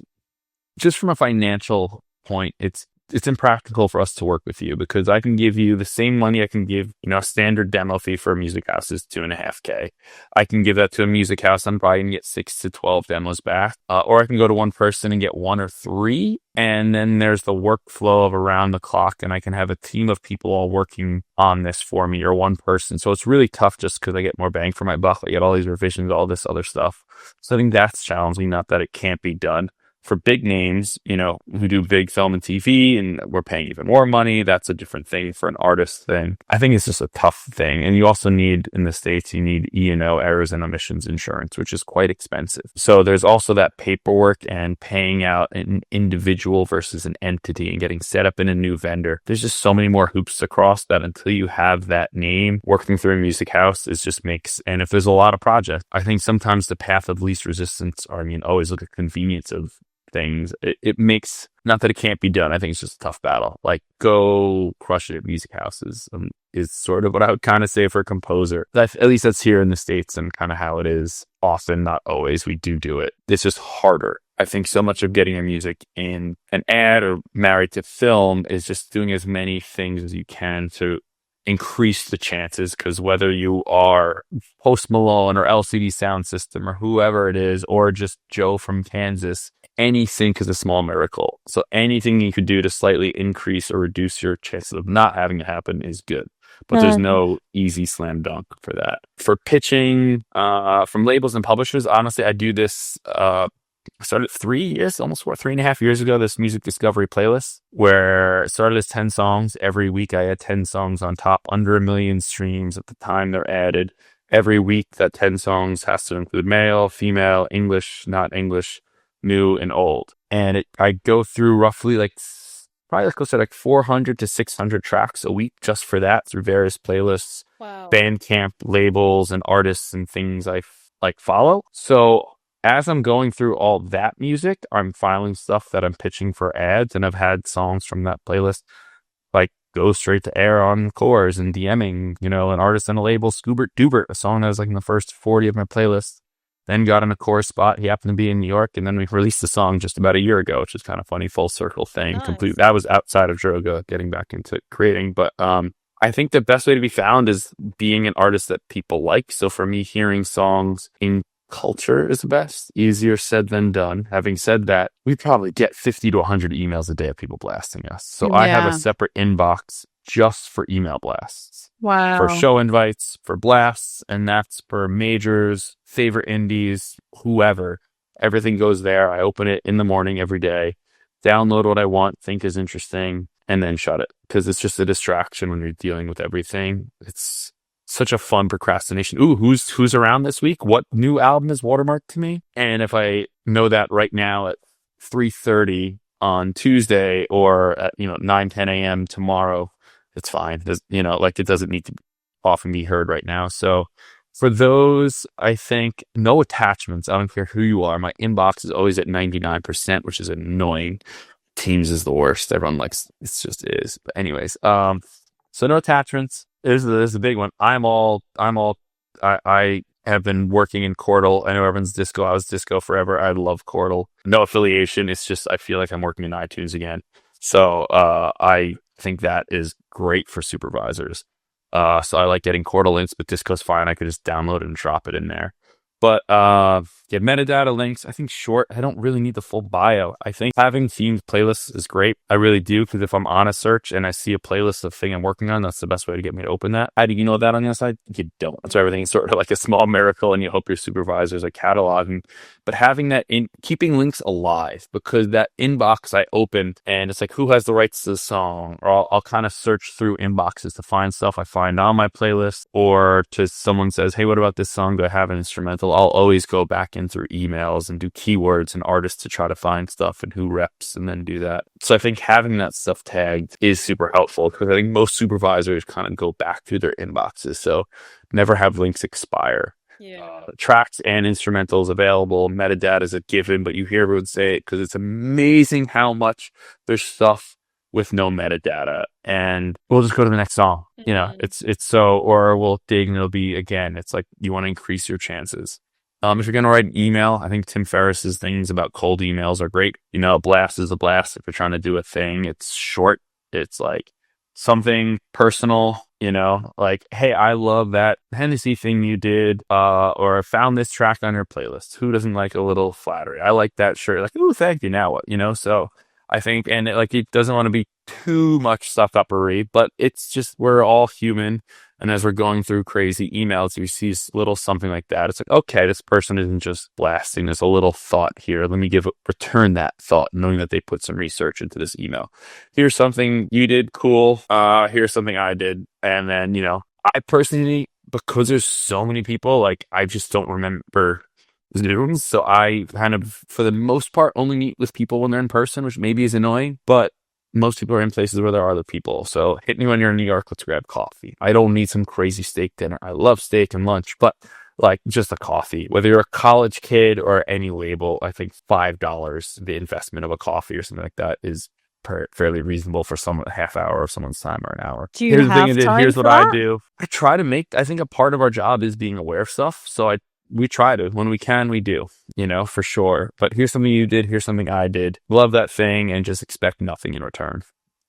just from a financial point, it's impractical for us to work with you, because I can give you the same money I can give, a standard demo fee for a music house is $2,500. I can give that to a music house. I'm probably going to get 6 to 12 demos back. Or I can go to one person and get 1 or 3. And then there's the workflow of around the clock, and I can have a team of people all working on this for me, or one person. So it's really tough just because I get more bang for my buck. I get all these revisions, all this other stuff. So I think that's challenging, not that it can't be done. For big names, who do big film and TV, and we're paying even more money, that's a different thing. For an artist thing, I think it's just a tough thing. And you also need, in the States, you need E&O, errors and omissions insurance, which is quite expensive. So there's also that paperwork and paying out an individual versus an entity and getting set up in a new vendor. There's just so many more hoops to cross that until you have that name, working through a music house and if there's a lot of projects, I think sometimes the path of least resistance, always look at convenience of things. It makes, not that it can't be done, I think it's just a tough battle. Like, go crush it at music houses is sort of what I would kind of say for a composer. At least that's here in the States, and kind of how it is often, not always. We do it. It's just harder. I think so much of getting your music in an ad or married to film is just doing as many things as you can to increase the chances, because whether you are Post Malone or LCD Sound System or whoever it is, or just Joe from Kansas, any sync is a small miracle. So anything you could do to slightly increase or reduce your chances of not having it happen is good. But there's no easy slam dunk for that. For pitching from labels and publishers, honestly, I do this I started 3 years, almost 3.5 years ago, this music discovery playlist where it started as 10 songs. Every week I had 10 songs on top, under 1 million streams at the time they're added. Every week that 10 songs has to include male, female, English, not English, new, and old. And I go through roughly probably close to 400 to 600 tracks a week just for that through various playlists, Wow. Bandcamp labels and artists and things I follow. So as I'm going through all that music, I'm filing stuff that I'm pitching for ads, and I've had songs from that playlist go straight to air on cores and DMing, an artist and a label, Scoobert Dubert, a song that was in the first 40 of my playlist. Then got in a core spot. He happened to be in New York, and then we released the song just about a year ago, which is kind of funny, full circle thing. Nice. Complete. That was outside of Droga, getting back into creating. But I think the best way to be found is being an artist that people like. So for me, hearing songs in culture is the best. Easier said than done. Having said that, we probably get 50 to 100 emails a day of people blasting us. So I have a separate inbox just for email blasts. Wow. For show invites, for blasts, and that's for majors, favorite indies, whoever. Everything goes there. I open it in the morning every day, download what I want, think is interesting, and then shut it. Because it's just a distraction when you're dealing with everything. It's such a fun procrastination. Ooh, who's around this week? What new album is watermarked to me? And if I know that right now at 3:30 on Tuesday or at 9, 10 a.m. tomorrow, it's fine. It doesn't need to often be heard right now. So for those, I think no attachments. I don't care who you are. My inbox is always at 99%, which is annoying. Teams is the worst. Everyone likes it, just is. But anyways, so no attachments. This is a big one. I have been working in Chordal. I know everyone's disco. I was disco forever. I love Chordal. No affiliation. It's just, I feel like I'm working in iTunes again. So, I think that is great for supervisors. So I like getting Chordal links, but disco's fine. I could just download it and drop it in there. But metadata links, I think short. I don't really need the full bio. I think having themed playlists is great. I really do, because if I'm on a search and I see a playlist of thing I'm working on, that's the best way to get me to open that. How do you know that on the other side? You don't. That's why everything's sort of like a small miracle, and you hope your supervisors are cataloging. But having that keeping links alive, because that inbox I opened and it's who has the rights to the song, or I'll kind of search through inboxes to find stuff I find on my playlist, or to someone says, hey, what about this song? Do I have an instrumental? I'll always go back in through emails and do keywords and artists to try to find stuff and who reps, and then do that. So I think having that stuff tagged is super helpful, because I think most supervisors kind of go back through their inboxes. So never have links expire. Tracks and instrumentals available. Metadata is a given, but you hear everyone say it because it's amazing how much there's stuff with no metadata, and we'll just go to the next song. It's so, or we'll dig and it'll be, again, it's you want to increase your chances. If you're going to write an email, I think Tim Ferriss's things about cold emails are great. A blast is a blast. If you're trying to do a thing, it's short. It's something personal, hey, I love that Hennessy thing you did, or I found this track on your playlist. Who doesn't like a little flattery? I like that shirt. Ooh, thank you. Now what? So I think, and it doesn't want to be too much stuff uppery, but it's just, we're all human. And as we're going through crazy emails, you see little something like that. It's okay, this person isn't just blasting. There's a little thought here. Let me return that thought, knowing that they put some research into this email. Here's something you did, cool. Here's something I did. And then, I personally, because there's so many people, I just don't remember Zooms. So I kind of, for the most part, only meet with people when they're in person, which maybe is annoying, but most people are in places where there are other people. So hit me when you're in New York. Let's grab coffee. I don't need some crazy steak dinner. I love steak and lunch, but just a coffee. Whether you're a college kid or any label, I think $5, the investment of a coffee or something like that, is fairly reasonable for a half hour of someone's time, or an hour. Do you have time Here's for what that? I do. I try to I think a part of our job is being aware of stuff. So we try to, when we can, we do, for sure. But here's something you did. Here's something I did. Love that thing, and just expect nothing in return.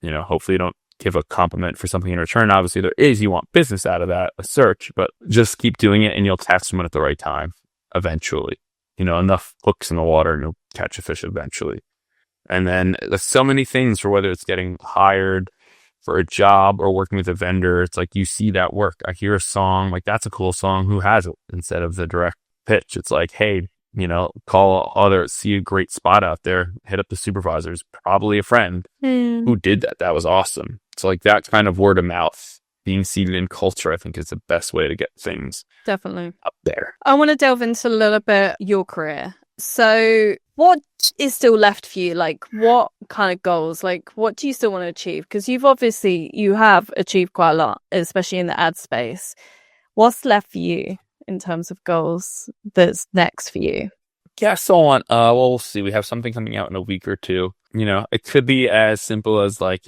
Hopefully you don't give a compliment for something in return. Obviously you want business out of that, a search, but just keep doing it, and you'll catch someone at the right time eventually. Enough hooks in the water and you'll catch a fish eventually. And then there's so many things, for whether it's getting hired for a job or working with a vendor. It's you see that work. I hear a song, that's a cool song. Who has it? Instead of the direct pitch, it's hey, see a great spot out there, hit up the supervisors, probably a friend who did that. That was awesome. So like that kind of word of mouth, being seated in culture, I think is the best way to get things Definitely up there. I want to delve into a little bit your career. So what is still left for you? Like what kind of goals, like what do you still want to achieve? Because you have achieved quite a lot, especially in the ad space. What's left for you in terms of goals that's next for you? Yeah, so on. Well, we'll see. We have something coming out in a week or two. It could be as simple as like,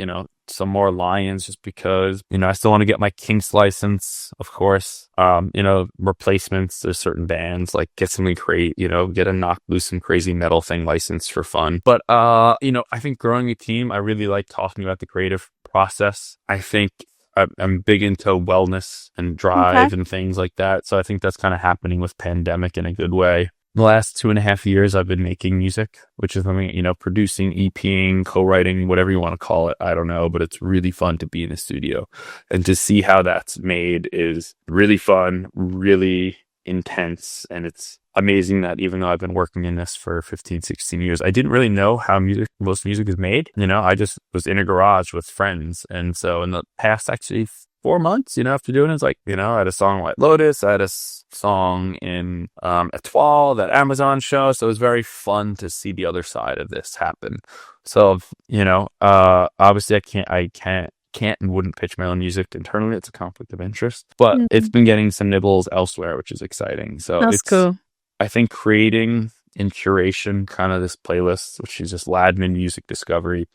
some more Lions just because, I still want to get my Kinks license, of course. Replacements. There's certain bands, like get something great, get a knock loose and crazy metal thing license for fun. But, I think growing a team, I really like talking about the creative process. I think I'm big into wellness and drive and things like that. So I think that's kind of happening with pandemic in a good way. The last 2.5 years, I've been making music, which is something, producing, EPing, co-writing, whatever you want to call it. I don't know, but it's really fun to be in the studio and to see how that's made is really fun, really intense. And it's amazing that even though I've been working in this for 15, 16 years, I didn't really know how most music is made. I just was in a garage with friends. And so in the past, actually 4 months, after doing it, it's like, I had a song White Lotus, I had a song in Etoile, that Amazon show. So it was very fun to see the other side of this happen. So, obviously I can't and wouldn't pitch my own music internally. It's a conflict of interest, but it's been getting some nibbles elsewhere, which is exciting. So that's cool. I think creating and curation kind of this playlist, which is just Ladman Music Discovery,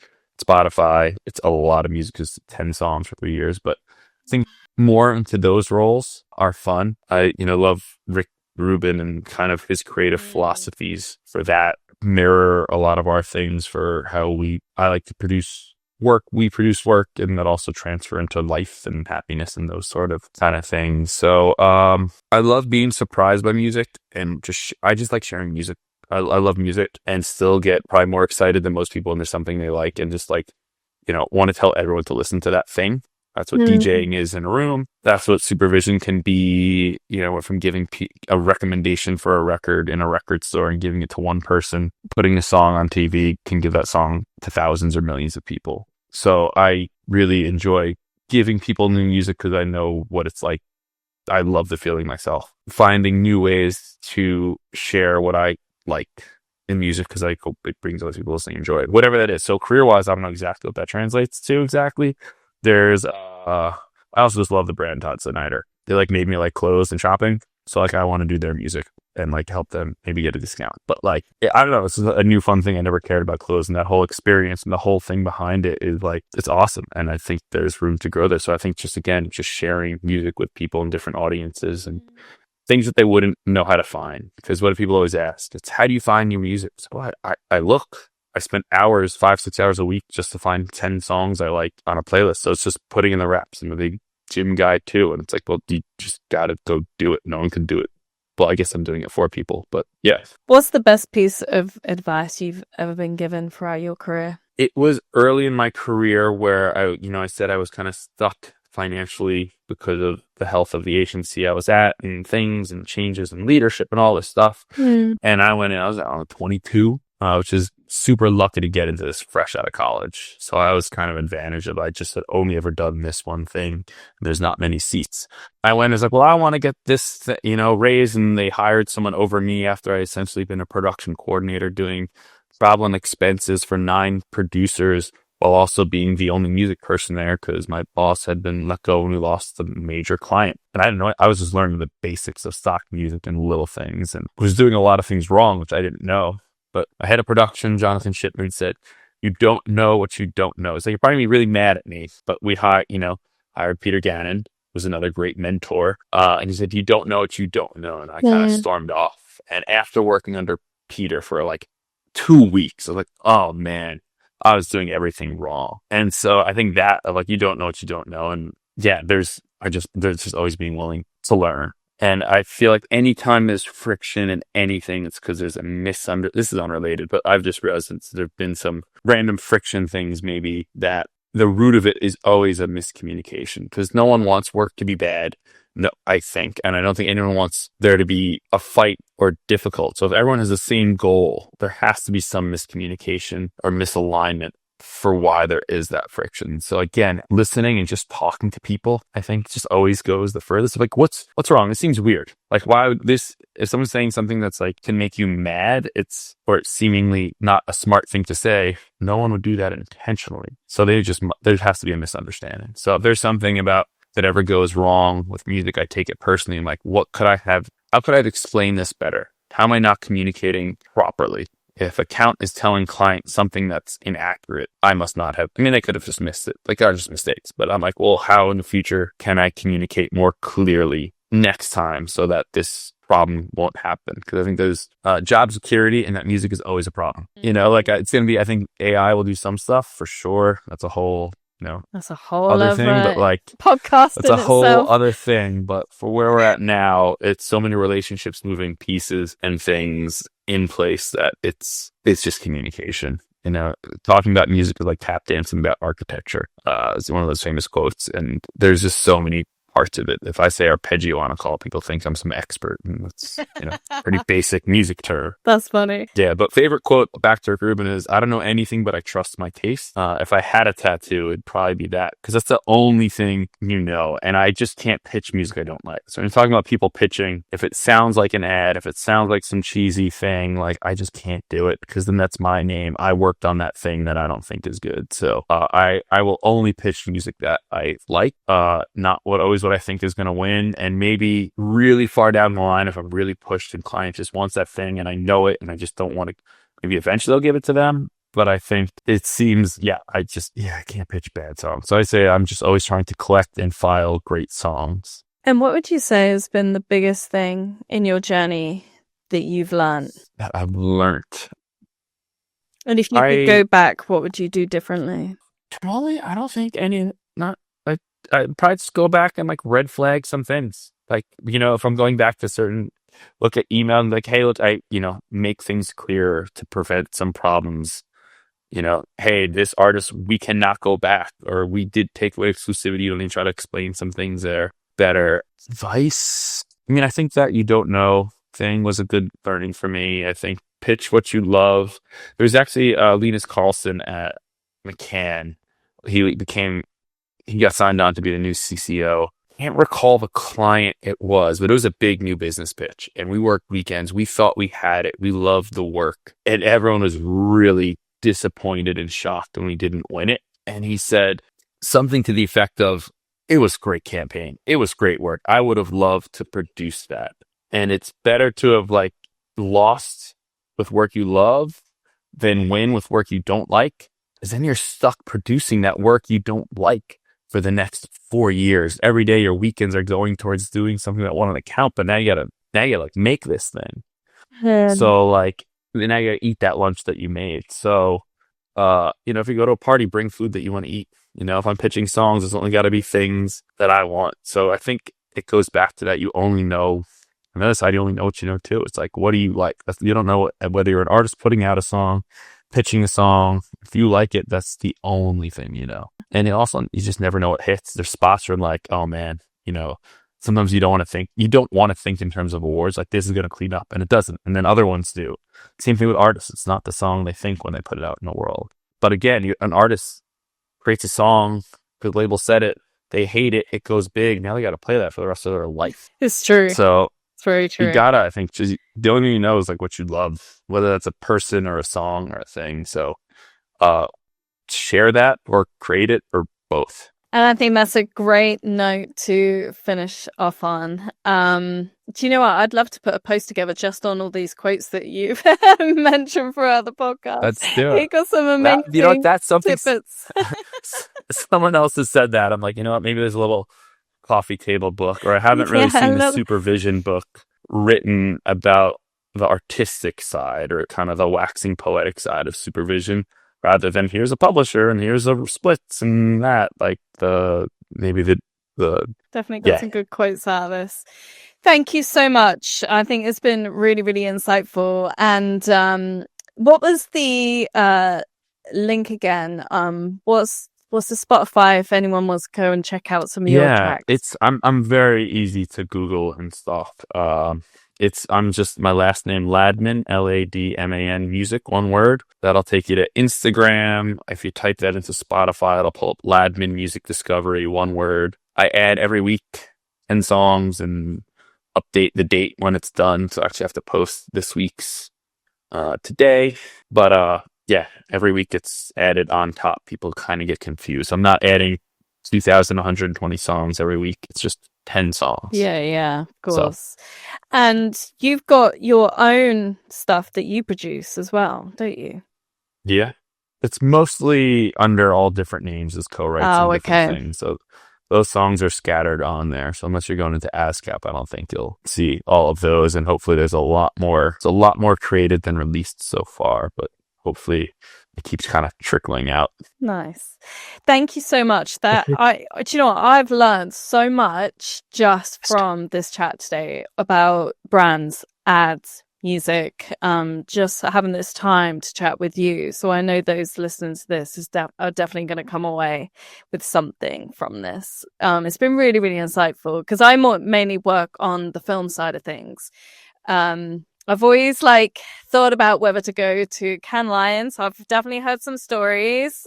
Spotify. It's a lot of music, it's 10 songs for 3 years, but I think more into those roles are fun. I, love Rick Rubin and kind of his creative philosophies for that mirror a lot of our things for how I like to produce work. We produce work and that also transfer into life and happiness and those sort of kind of things. So, I love being surprised by music and I just like sharing music. I love music and still get probably more excited than most people when there's something they like and just like, want to tell everyone to listen to that thing. That's what DJing is in a room. That's what supervision can be, from giving a recommendation for a record in a record store and giving it to one person, putting a song on TV can give that song to thousands or millions of people. So I really enjoy giving people new music because I know what it's like. I love the feeling myself. Finding new ways to share what I like in music because I hope it brings other people listening enjoy it, whatever that is. So career-wise, I don't know exactly what that translates to exactly. There's I also just love the brand Todd Snyder. They like made me like clothes and shopping. So like I want to do their music and like help them maybe get a discount. But like I don't know, this is a new fun thing. I never cared about clothes and that whole experience and the whole thing behind it is like it's awesome. And I think there's room to grow there. So I think just sharing music with people in different audiences and things that they wouldn't know how to find. Because what do people always ask? It's how do you find new music? So I look. I spent 5-6 hours a week just to find 10 songs I like on a playlist. So it's just putting in the reps. I'm a big gym guy too. And it's like, well, you just got to go do it. No one can do it. Well, I guess I'm doing it for people, but yeah. What's the best piece of advice you've ever been given throughout your career? It was early in my career where I said I was kind of stuck financially because of the health of the agency I was at and things and changes in leadership and all this stuff. And I was 22. Which is super lucky to get into this fresh out of college. So I was kind of advantaged of I just had only ever done this one thing. There's not many seats. I went as like, well, I want to get this, raise, and they hired someone over me after I essentially been a production coordinator doing travel and expenses for 9 producers while also being the only music person there because my boss had been let go and we lost the major client. And I didn't know, I was just learning the basics of stock music and little things and was doing a lot of things wrong, which I didn't know. But I had a production, Jonathan Shipman said, you don't know what you don't know. So you're probably really mad at me, but we hired Peter Gannon, was another great mentor. And he said, you don't know what you don't know. And I kind of stormed off. And after working under Peter for like 2 weeks, I was like, oh man, I was doing everything wrong. And so I think that like, you don't know what you don't know. And yeah, there's just always being willing to learn. And I feel like anytime there's friction in anything, it's because there's this is unrelated, but I've just realized that there have been some random friction things maybe that the root of it is always a miscommunication, because no one wants work to be bad. No, I think, and I don't think anyone wants there to be a fight or difficult. So if everyone has the same goal, there has to be some miscommunication or misalignment for why there is that friction. So again, listening and just talking to people, I think just always goes the furthest. Like, what's wrong? It seems weird. Like, why would this, if someone's saying something that's like, can make you mad, it's seemingly not a smart thing to say, no one would do that intentionally. So there has to be a misunderstanding. So if there's something about that ever goes wrong with music, I take it personally. I'm like, how could I have explained this better? How am I not communicating properly? If account is telling client something that's inaccurate, I must not have. I mean, I could have just missed it. Like, they're just mistakes. But I'm like, well, how in the future can I communicate more clearly next time so that this problem won't happen? Because I think there's job security, and that music is always a problem. You know, like, it's going to be, I think AI will do some stuff for sure. That's a whole, that's a whole other thing, but like podcast. That's a whole other thing. But for where we're at now, it's so many relationships, moving pieces and things in place that it's just communication. Talking about music is like tap dancing about architecture. It's one of those famous quotes, and there's just so many parts of it. If I say arpeggio on a call, people think I'm some expert, and it's pretty basic music term. That's funny. Yeah, but favorite quote back to Rick Rubin is, I don't know anything, but I trust my taste. If I had a tattoo, it'd probably be that, because that's the only thing and I just can't pitch music I don't like. So when you're talking about people pitching, if it sounds like an ad, if it sounds like some cheesy thing, like, I just can't do it, because then that's my name. I worked on that thing that I don't think is good. So I will only pitch music that I like, not what I think is going to win. And maybe really far down the line, if I'm really pushed and client just wants that thing and I know it and I just don't want to, maybe eventually I'll give it to them. But I think it seems, I can't pitch bad songs. So I say I'm just always trying to collect and file great songs. And what would you say has been the biggest thing in your journey that you've learned? That I've learned. And if you could go back, what would you do differently? Probably, I don't think I'd probably just go back and like red flag some things. Like, if I'm going back to look at email and like, hey, look, make things clearer to prevent some problems. Hey, this artist, we cannot go back, or we did take away exclusivity, and then try to explain some things there better. Advice. I mean, I think that you don't know thing was a good learning for me. I think pitch what you love. There's actually Linus Carlson at McCann. He got signed on to be the new CCO. Can't recall the client it was, but it was a big new business pitch. And we worked weekends. We thought we had it. We loved the work. And everyone was really disappointed and shocked when we didn't win it. And he said something to the effect of, it was a great campaign. It was great work. I would have loved to produce that. And it's better to have like lost with work you love than win with work you don't like. Because then you're stuck producing that work you don't like for the next 4 years. Every day your weekends are going towards doing something that won an account, but now you gotta like make this thing. So like, now you gotta eat that lunch that you made. So if you go to a party, bring food that you want to eat. If I'm pitching songs, it's only gotta be things that I want. So I think it goes back to that. You only know, on the other side, you only know what you know too. It's like, what do you like? You don't know whether you're an artist putting out a song, pitching a song. If you like it, that's the only thing you know. And it also, you just never know what hits. There's spots where I'm like, oh man, sometimes you don't want to think in terms of awards, like this is going to clean up, and it doesn't. And then other ones do. Same thing with artists. It's not the song they think when they put it out in the world. But again, an artist creates a song, the label said it, they hate it, it goes big. Now they got to play that for the rest of their life. It's true. So it's very true. You gotta, I think, just the only thing you know is like what you love, whether that's a person or a song or a thing. So share that or create it or both. And I think that's a great note to finish off on. Do you know what? I'd love to put a post together just on all these quotes that you've mentioned throughout the podcast. Let's do it. You got some amazing that's something. tidbits. Someone else has said that. I'm like, maybe there's a little coffee table book, or I haven't really seen the supervision book written about the artistic side or kind of the waxing poetic side of supervision, rather than here's a publisher and here's a splits and that, like definitely got some good quotes out of this. Thank you so much. I think it's been really, really insightful. And what was the link again? What's what's the Spotify if anyone wants to go and check out some of your Yeah, tracks? I'm very easy to Google and stuff. I'm just my last name Ladman, Ladman music, one word. That'll take you to Instagram. If you type that into Spotify, it'll pull up Ladman Music Discovery, one word. I add every week 10 songs and update the date when it's done. So I actually have to post this week's today. But yeah, every week it's added on top. People kind of get confused. I'm not adding 2,120 songs every week. It's just 10 songs. Yeah, of course. So. And you've got your own stuff that you produce as well, don't you? Yeah. It's mostly under all different names as co-writes and different things. So those songs are scattered on there. So unless you're going into ASCAP, I don't think you'll see all of those. And hopefully there's a lot more. It's a lot more created than released so far, but hopefully it keeps kind of trickling out. Nice. Thank you so much. Do you know what? I've learned so much just from this chat today about brands, ads, music, just having this time to chat with you. So I know those listening to this are definitely going to come away with something from this. It's been really, really insightful because I mainly work on the film side of things. I've always thought about whether to go to Cannes Lions. I've definitely heard some stories.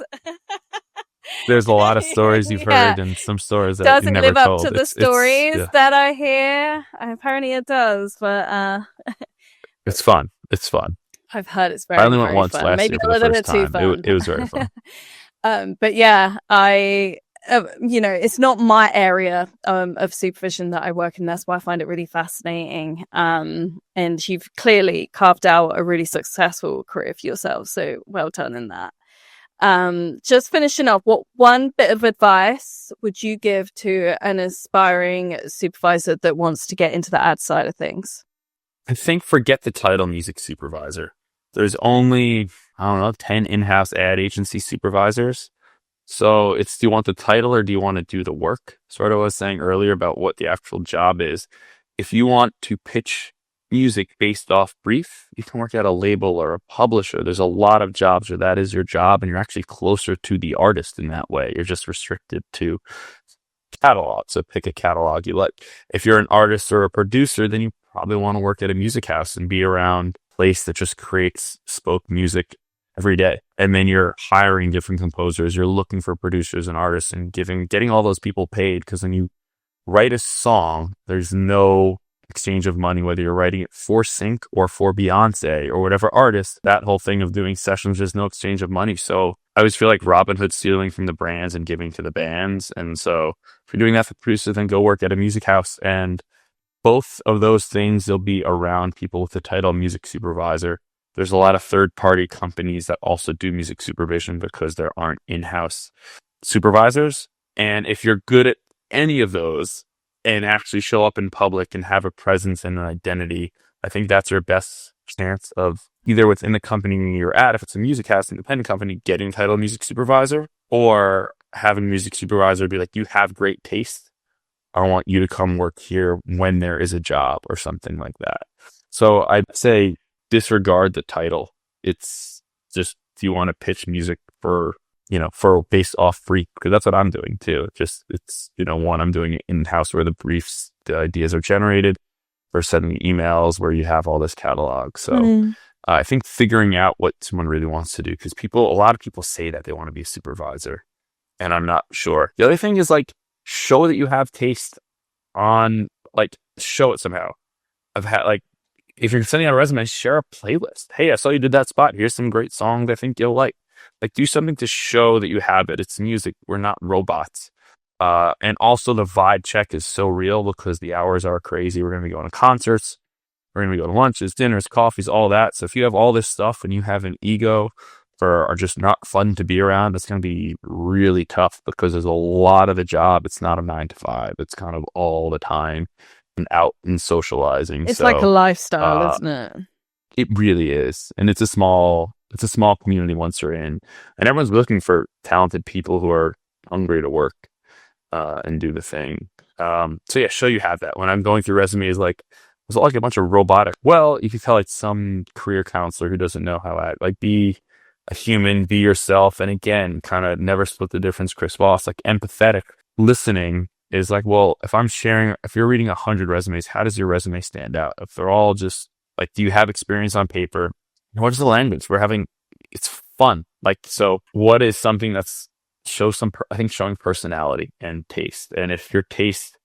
There's a lot of stories you've heard and some stories that doesn't you never live up told. to the stories that I hear. Apparently it does, but it's fun. It's fun. I've heard it's very. I only went once fun. last Maybe year a for the little first bit too time. fun. It was very fun. But yeah, it's not my area of supervision that I work in. That's why I find it really fascinating. And you've clearly carved out a really successful career for yourself. So well done in that. Just finishing up, what one bit of advice would you give to an aspiring supervisor that wants to get into the ad side of things? I think forget the title music supervisor. There's only, 10 in-house ad agency supervisors. So it's, do you want the title or do you want to do the work? Sort of what I was saying earlier about what the actual job is. If you want to pitch music based off brief, you can work at a label or a publisher. There's a lot of jobs where that is your job and you're actually closer to the artist in that way. You're just restricted to catalog. So pick a catalog you like. If you're an artist or a producer, then you probably want to work at a music house and be around a place that just creates spoke music every day. And then you're hiring different composers. You're looking for producers and artists and getting all those people paid. Because when you write a song, there's no exchange of money, whether you're writing it for Sync or for Beyonce or whatever artist. That whole thing of doing sessions, there's no exchange of money. So I always feel like Robin Hood stealing from the brands and giving to the bands. And so if you're doing that for producers, then go work at a music house. And both of those things, they'll be around people with the title music supervisor. There's a lot of third-party companies that also do music supervision because there aren't in-house supervisors. And if you're good at any of those and actually show up in public and have a presence and an identity, I think that's your best chance of either within the company you're at, if it's a music house, independent company, getting title music supervisor, or having a music supervisor be like, you have great taste. I want you to come work here when there is a job or something like that. So I'd say disregard the title. It's just, do you want to pitch music for based off brief? Because that's what I'm doing too. One, I'm doing it in-house where the briefs, the ideas are generated, or sending emails where you have all this catalog. So I think figuring out what someone really wants to do, because a lot of people say that they want to be a supervisor, and I'm not sure. The other thing is show that you have taste on, show it somehow. If you're sending out a resume, share a playlist. Hey, I saw you did that spot. Here's some great songs I think you'll like. Do something to show that you have it. It's music. We're not robots. And also the vibe check is so real because the hours are crazy. We're going to be going to concerts. We're going to be going to lunches, dinners, coffees, all that. So if you have all this stuff and you have an ego or are just not fun to be around, it's going to be really tough because there's a lot of the job. It's not a 9 to 5. It's kind of all the time and out and socializing. It's like a lifestyle, isn't it? It really is. And it's a small community once you're in, and everyone's looking for talented people who are hungry to work and do the thing. So yeah, show you have that. When I'm going through resumes, it's like a bunch of robotic. Well, you can tell it's some career counselor who doesn't know how to be a human, be yourself. And again, kind of never split the difference, Chris Voss, like empathetic listening is like, well, if you're reading 100 resumes, how does your resume stand out? If they're all just like, do you have experience on paper? What is the language it's fun. Like, so what is something showing personality and taste. And if your taste,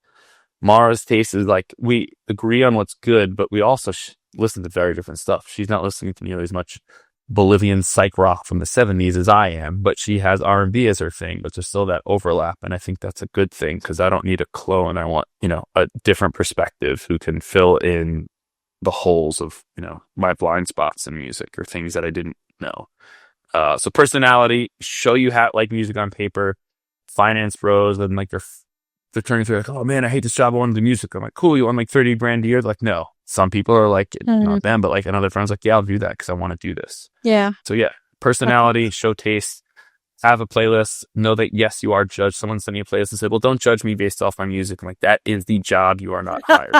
Mara's taste is like, we agree on what's good, but we also listen to very different stuff. She's not listening to nearly as much Bolivian psych rock from the 70s as I am, but she has R&B as her thing, but there's still that overlap. And I think that's a good thing because I don't need a clone. I want, a different perspective who can fill in the holes of, my blind spots in music or things that I didn't know. So personality, show you how like music on paper, finance bros, and like they're turning through like, oh man, I hate this job. I want to do music. I'm like, cool. You want like 30 grand a year? Like, no. Some people are like, not them, but like another friend's like, yeah, I'll do that because I want to do this. Yeah. So yeah, personality, show taste, have a playlist, know that yes, you are judged. Someone sent me a playlist and said, well, don't judge me based off my music. I'm like, that is the job. You are not hired.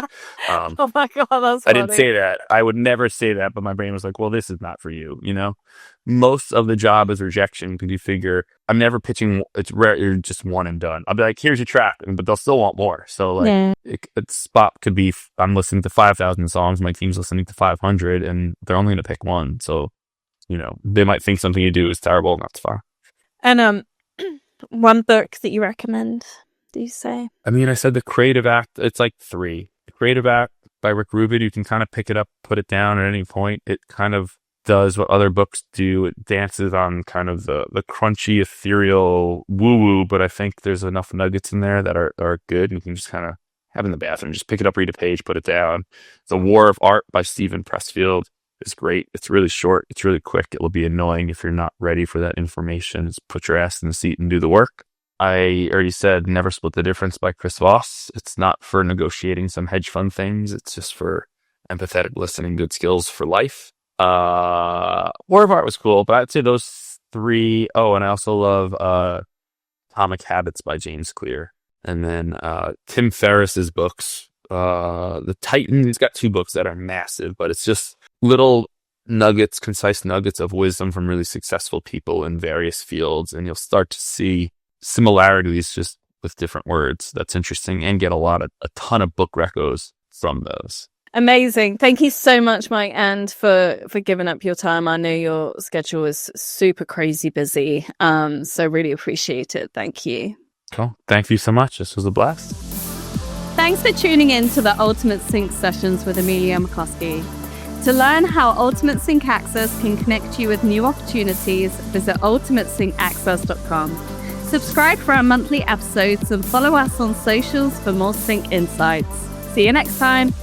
Oh my God, that's funny. I didn't say that. I would never say that, but my brain was like, well, this is not for you, Most of the job is rejection because you figure I'm never pitching. It's rare. You're just one and done. I'll be like, here's your track, but they'll still want more. So like a spot could be, I'm listening to 5,000 songs. My team's listening to 500 and they're only going to pick one. So, they might think something you do is terrible and that's fine. And one book that you recommend, do you say? I mean, I said The Creative Act. It's like 3. The Creative Act by Rick Rubin. You can kind of pick it up, put it down at any point. It kind of does what other books do. It dances on kind of the crunchy, ethereal woo-woo, but I think there's enough nuggets in there that are good. You can just kind of have in the bathroom, just pick it up, read a page, put it down. The War of Art by Stephen Pressfield is great. It's really short. It's really quick. It will be annoying if you're not ready for that information. Just put your ass in the seat and do the work. I already said Never Split the Difference by Chris Voss. It's not for negotiating some hedge fund things. It's just for empathetic listening, good skills for life. War of Art was cool, but I'd say those 3. Oh, and I also love Atomic Habits by James Clear. And then Tim Ferriss's books. The Titan, he's got 2 books that are massive, but it's just little nuggets, concise nuggets of wisdom from really successful people in various fields. And you'll start to see similarities just with different words. That's interesting, and get a ton of book recos from those. Amazing. Thank you so much, Mike, and for giving up your time. I know your schedule is super crazy busy. So really appreciate it. Thank you. Cool. Thank you so much. This was a blast. Thanks for tuning in to the Ultimate Sync sessions with Amelia McCloskey. To learn how Ultimate Sync Access can connect you with new opportunities, visit ultimateSyncAccess.com. Subscribe for our monthly episodes and follow us on socials for more sync insights. See you next time.